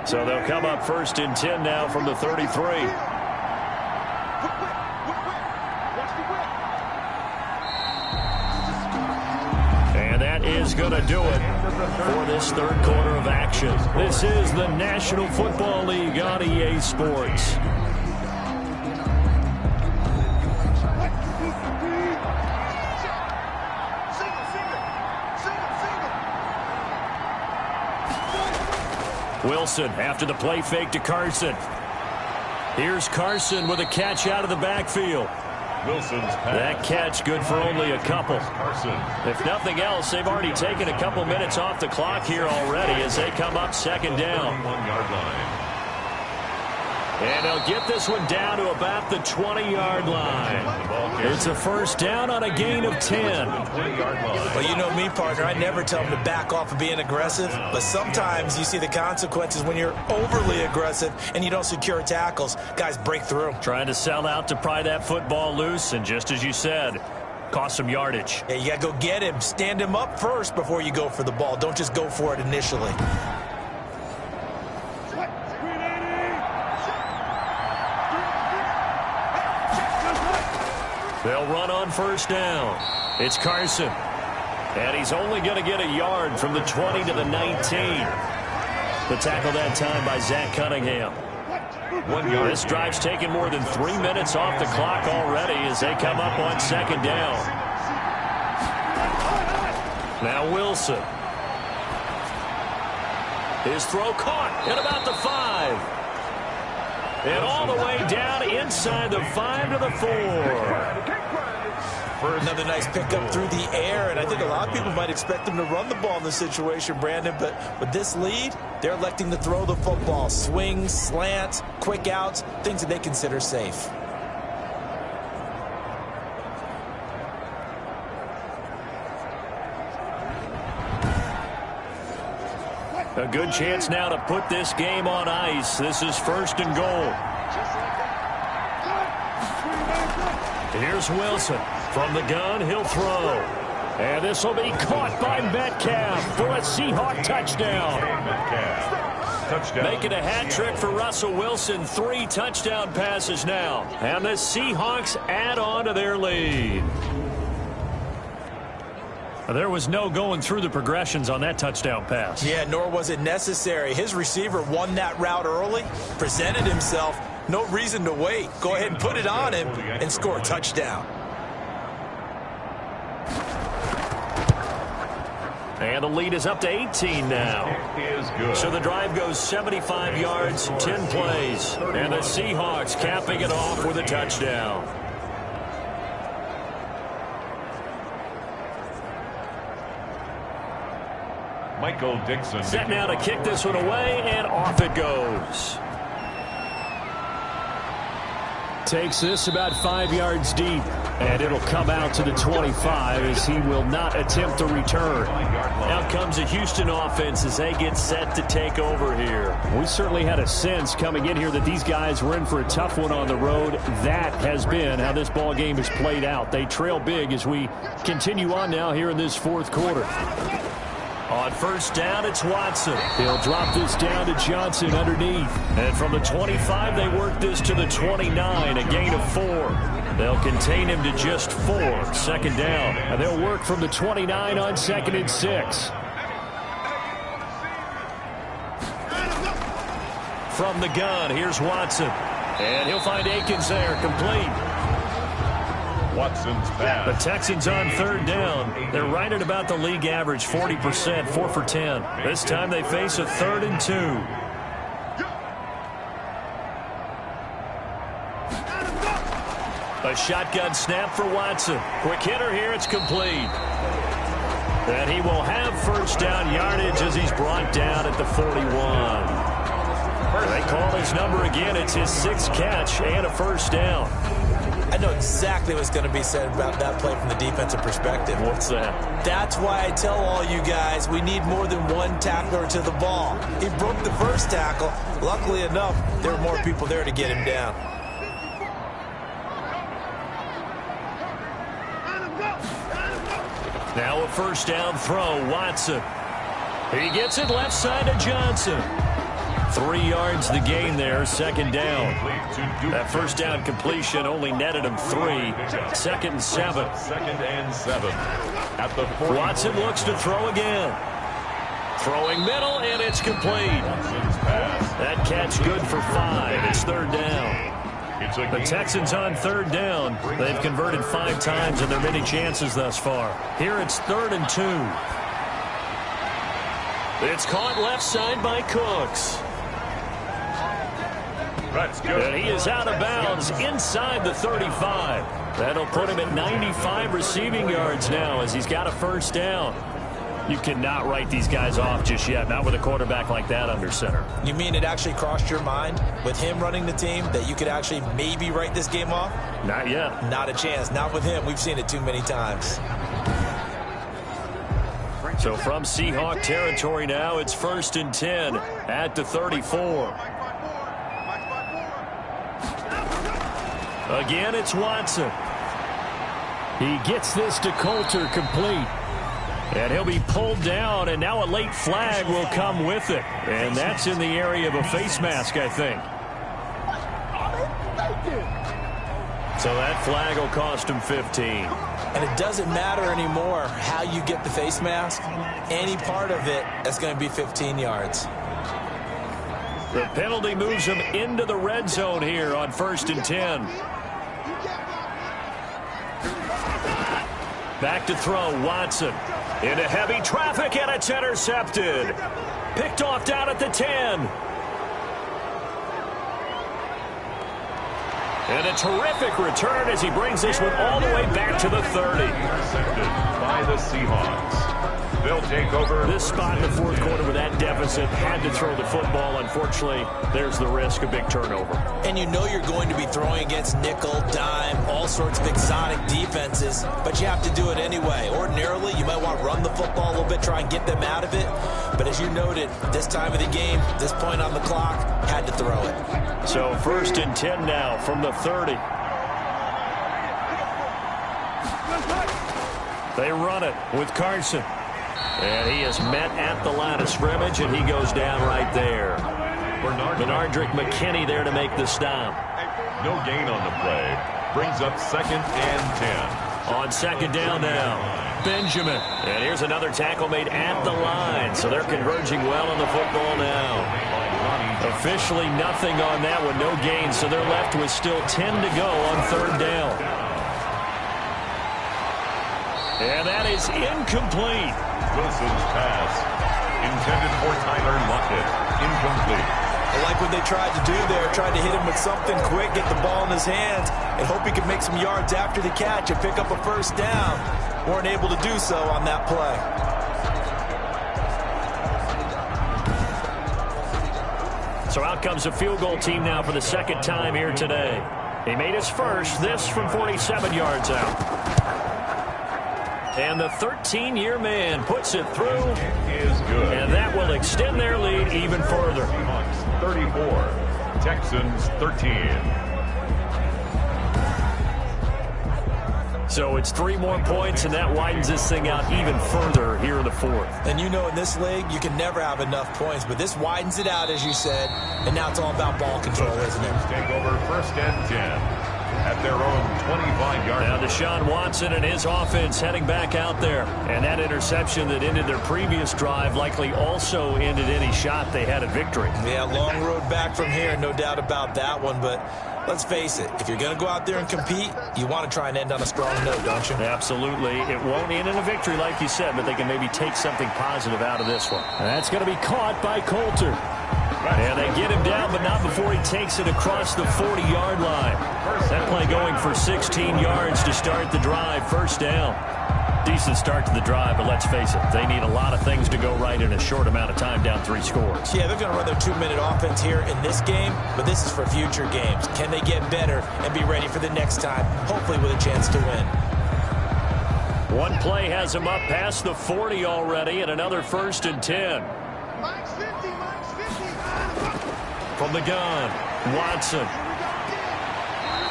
So they'll come up 1st and 10 now from the 33. And that is going to do it for this 3rd quarter of action. This is the National Football League on EA Sports. Wilson after the play fake to Carson. Here's Carson with a catch out of the backfield. Wilson's pass. That catch good for only a couple. Carson. If nothing else, they've already taken a couple minutes off the clock here already as they come up 2nd down. 1-yard line. And they'll get this one down to about the 20-yard line. It's a first down on a gain of 10. Well, you know me, partner. I never tell them to back off of being aggressive. But sometimes you see the consequences when you're overly aggressive and you don't secure tackles. Guys break through. Trying to sell out to pry that football loose. And just as you said, cost some yardage. Yeah, you got to go get him. Stand him up first before you go for the ball. Don't just go for it initially. They'll run on first down. It's Carson. And he's only going to get a yard from the 20 to the 19. The tackle that time by Zach Cunningham. 1 yard. This drive's taken more than 3 minutes off the clock already as they come up on 2nd down. Now Wilson. His throw caught at about the 5. And all the way down inside the 5 to the 4. Another nice pickup through the air, and I think a lot of people might expect them to run the ball in this situation, Brandon, but with this lead, they're electing to throw the football. Swings, slants, quick outs, things that they consider safe. A good chance now to put this game on ice. This is 1st and goal. Here's Wilson. From the gun, he'll throw. And this will be caught by Metcalf for a Seahawk touchdown. Touchdown. Making a hat trick for Russell Wilson. 3 touchdown passes now. And the Seahawks add on to their lead. There was no going through the progressions on that touchdown pass. Yeah, nor was it necessary. His receiver won that route early, presented himself. No reason to wait. Go ahead and put it on him and score a touchdown. And the lead is up to 18 now. So the drive goes 75 yards, 10 plays. And the Seahawks capping it off with a touchdown. Michael Dixon. Set now to kick this one away, and off it goes. Takes this about 5 yards deep, and it'll come out to the 25 as he will not attempt to return. Out comes the Houston offense as they get set to take over here. We certainly had a sense coming in here that these guys were in for a tough one on the road. That has been how this ball game has played out. They trail big as we continue on now here in this 4th quarter. On first down, it's Watson. He'll drop this down to Johnson underneath. And from the 25, they work this to the 29, a gain of 4. They'll contain him to just 4, 2nd down. And they'll work from the 29 on 2nd and 6. From the gun, here's Watson. And he'll find Akins there, complete. Watson's pass. The Texans on 3rd down. They're right at about the league average, 40%, 4 for 10. This time they face a 3rd and 2. A shotgun snap for Watson. Quick hitter here. It's complete. And he will have first down yardage as he's brought down at the 41. They call his number again. It's his 6th catch and a first down. I know exactly what's going to be said about that play from the defensive perspective. What's that? That's why I tell all you guys we need more than one tackler to the ball. He broke the first tackle. Luckily enough, there were more people there to get him down. Now a first down throw, Watson. He gets it left side to Johnson. 3 yards the gain there, second down. That first down completion only netted him 3. Second and 7. At the 40. Watson looks to throw again. Throwing middle, and it's complete. That catch good for 5. It's third down. The Texans on third down. They've converted 5 times in their many chances thus far. Here it's 3rd and 2. It's caught left side by Cooks. That's good. And he is out of bounds inside the 35. That'll put him at 95 receiving yards now as he's got a first down. You cannot write these guys off just yet, not with a quarterback like that under center. You mean it actually crossed your mind with him running the team that you could actually maybe write this game off? Not yet. Not a chance. Not with him. We've seen it too many times. So from Seahawk territory now, it's 1st and 10 at the 34. Again, it's Watson. He gets this to Coulter complete. And he'll be pulled down, and now a late flag will come with it. And that's in the area of a face mask, I think. So that flag will cost him 15. And it doesn't matter anymore how you get the face mask. Any part of it, that's going to be 15 yards. The penalty moves him into the red zone here on 1st and 10. Back to throw, Watson. Into heavy traffic, and it's intercepted. Picked off down at the 10. And a terrific return as he brings this one all the way back to the 30. Intercepted by the Seahawks. They'll take over. This spot in the 4th quarter with that deficit, had to throw the football. Unfortunately, there's the risk of big turnover. And you know you're going to be throwing against nickel, dime, all sorts of exotic defenses, but you have to do it anyway. Ordinarily, you might want to run the football a little bit, try and get them out of it. But as you noted, this time of the game, this point on the clock, had to throw it. So 1st and 10 now from the 30. They run it with Carson. And he is met at the line of scrimmage, and he goes down right there. Bernardrick McKinney there to make the stop. No gain on the play. Brings up 2nd and 10. On 2nd down now, Benjamin. And here's another tackle made at the line. So they're converging well on the football now. Officially nothing on that one, no gain. So they're left with still 10 to go on 3rd down. And that is incomplete. Wilson's pass intended for Tyler Lockett. Incomplete. I like what they tried to do there. Tried to hit him with something quick, get the ball in his hands, and hope he could make some yards after the catch and pick up a first down. Weren't able to do so on that play. So out comes a field goal team now for the 2nd time here today. He made his first, this from 47 yards out. And the 13-year man puts it through. Is good. And that will extend their lead even further. 34. Texans 13. So it's 3 more points, and that widens this thing out even further here in the 4th. And you know in this league, you can never have enough points, but this widens it out, as you said, and now it's all about ball control, isn't it? Take over 1st and 10. At their own 25-yard line. Now Deshaun Watson and his offense heading back out there. And that interception that ended their previous drive likely also ended any shot they had at victory. Yeah, long road back from here, no doubt about that one. But let's face it, if you're going to go out there and compete, you want to try and end on a strong note, don't you? Absolutely. It won't end in a victory like you said, but they can maybe take something positive out of this one. And that's going to be caught by Coulter. And they get him down, but not before he takes it across the 40-yard line. That play going for 16 yards to start the drive. First down. Decent start to the drive, but let's face it, they need a lot of things to go right in a short amount of time, down 3 scores. Yeah, they're going to run their 2-minute offense here in this game, but this is for future games. Can they get better and be ready for the next time, hopefully with a chance to win? One play has him up past the 40 already, and another 1st and 10. From the gun, Watson.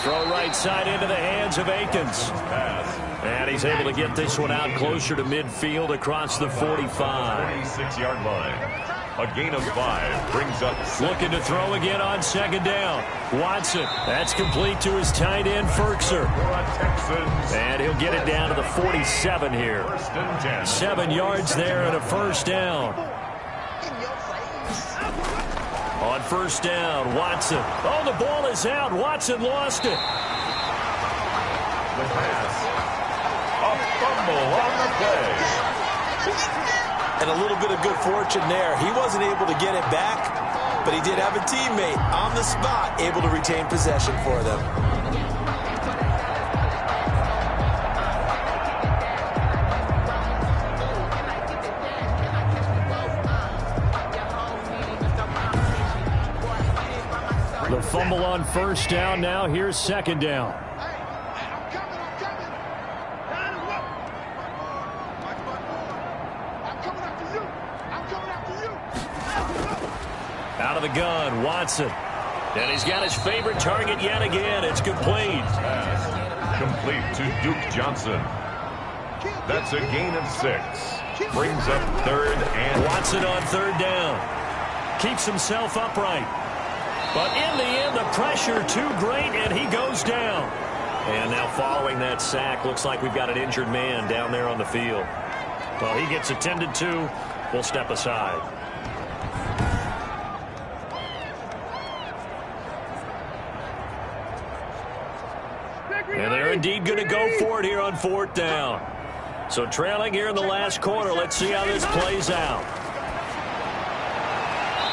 Throw right side into the hands of Akins. And he's able to get this one out closer to midfield across the 45. 46-yard line. A gain of 5 brings up. Looking to throw again on 2nd down. Watson. That's complete to his tight end, Ferkser. And he'll get it down to the 47 here. 7 yards there and a 1st down. On 1st down, Watson. Oh, the ball is out. Watson lost it. The pass. A fumble on the play. And a little bit of good fortune there. He wasn't able to get it back, but he did have a teammate on the spot able to retain possession for them. The fumble on 1st down. Now here's 2nd down. Out of the gun, Watson. And he's got his favorite target yet again. It's complete. Complete to Duke Johnson. That's a gain of 6. Brings up 3rd and... Watson on 3rd down. Keeps himself upright. But in the end, the pressure too great, and he goes down. And now following that sack, looks like we've got an injured man down there on the field. Well, he gets attended to. We'll step aside. And they're indeed going to go for it here on 4th down. So trailing here in the last quarter. Let's see how this plays out.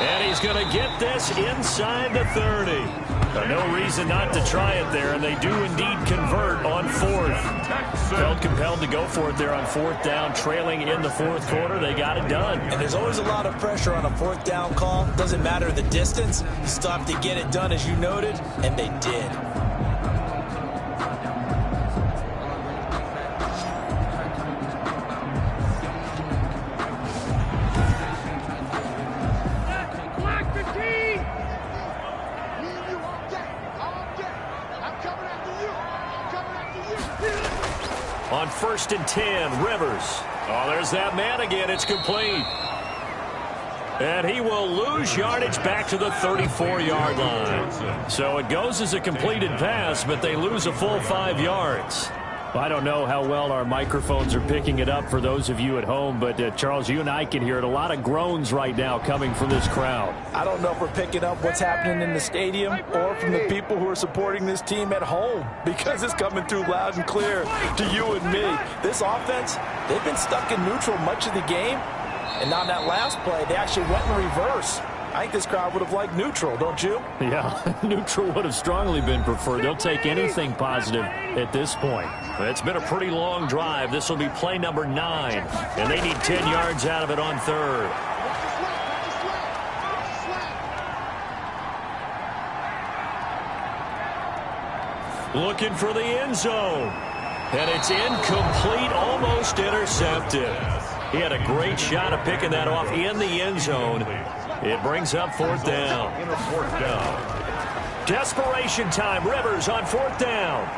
And he's going to get this inside the 30. No reason not to try it there, and they do indeed convert on 4th. Felt compelled to go for it there on 4th down, trailing in the 4th quarter. They got it done. And there's always a lot of pressure on a 4th down call. Doesn't matter the distance. You still have to get it done, as you noted, and they did. On 1st and 10, Rivers. Oh, there's that man again. It's complete. And he will lose yardage back to the 34-yard line. So it goes as a completed pass, but they lose a full 5 yards. I don't know how well our microphones are picking it up for those of you at home, but Charles, you and I can hear it. A lot of groans right now coming from this crowd. I don't know if we're picking up what's happening in the stadium or from the people who are supporting this team at home, because it's coming through loud and clear to you and me. This offense, they've been stuck in neutral much of the game, and on that last play, they actually went in reverse. I think this crowd would have liked neutral, don't you? Yeah, neutral would have strongly been preferred. They'll take anything positive at this point. It's been a pretty long drive. This will be play number 9, and they need 10 yards out of it on 3rd. Looking for the end zone, and it's incomplete, almost intercepted. He had a great shot at picking that off in the end zone. It brings up 4th down. Desperation time. Rivers on 4th down.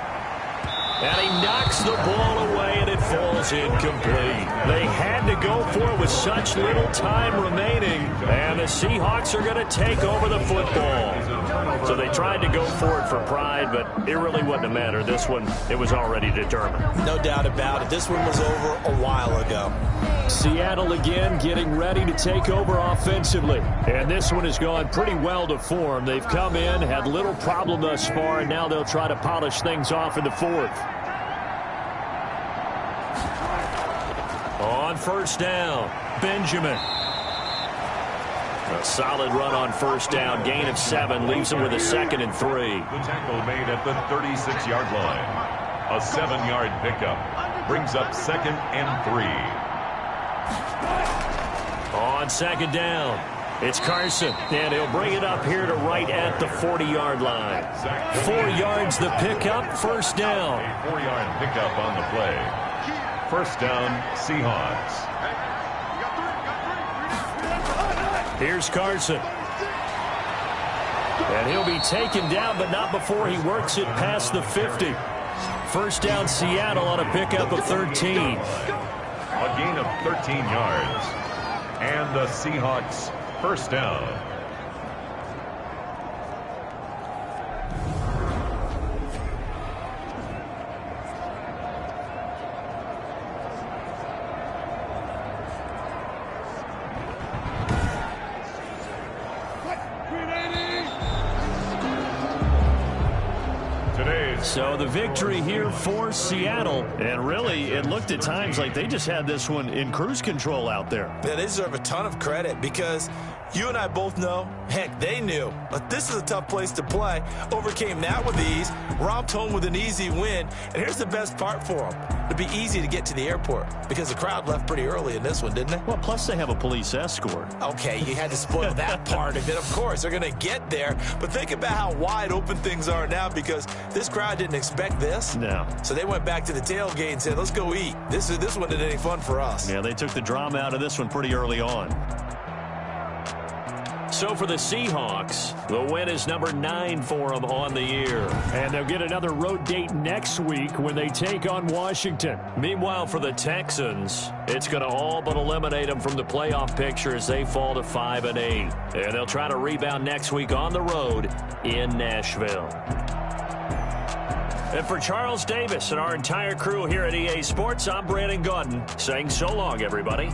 And he knocks the ball away, and it falls incomplete. They had to go for it with such little time remaining, and the Seahawks are going to take over the football. So they tried to go for it for pride, but it really wouldn't have mattered. This one, it was already determined. No doubt about it. This one was over a while ago. Seattle again getting ready to take over offensively. And this one has gone pretty well to form. They've come in, had little problem thus far, and now they'll try to polish things off in the 4th. On 1st down, Benjamin. A solid run on first down. Gain of 7 leaves him with a 2nd and 3. The tackle made at the 36-yard line. A 7-yard pickup brings up 2nd and 3. On 2nd down, it's Carson, and he'll bring it up here to right at the 40-yard line. 4 yards the pickup, first down. A 4-yard pickup on the play. First down, Seahawks. Here's Carson. And he'll be taken down, but not before he works it past the 50. First down, Seattle on a pickup of 13. A gain of 13 yards. And the Seahawks first down. So the victory here for Seattle. And really, it looked at times like they just had this one in cruise control out there. Yeah, they deserve a ton of credit because you and I both know, heck, they knew, but this is a tough place to play. Overcame that with ease, romped home with an easy win. And here's the best part for them. It'd be easy to get to the airport because the crowd left pretty early in this one, didn't they? Well, plus they have a police escort. Okay, you had to spoil that part of it. Of course, they're going to get there. But think about how wide open things are now because this crowd didn't expect this. No. So they went back to the tailgate and said, let's go eat. This one isn't any fun for us. Yeah, they took the drama out of this one pretty early on. So for the Seahawks, the win is number 9 for them on the year. And they'll get another road date next week when they take on Washington. Meanwhile, for the Texans, it's going to all but eliminate them from the playoff picture as they fall to 5-8. And they'll try to rebound next week on the road in Nashville. And for Charles Davis and our entire crew here at EA Sports, I'm Brandon Gaudin saying so long, everybody.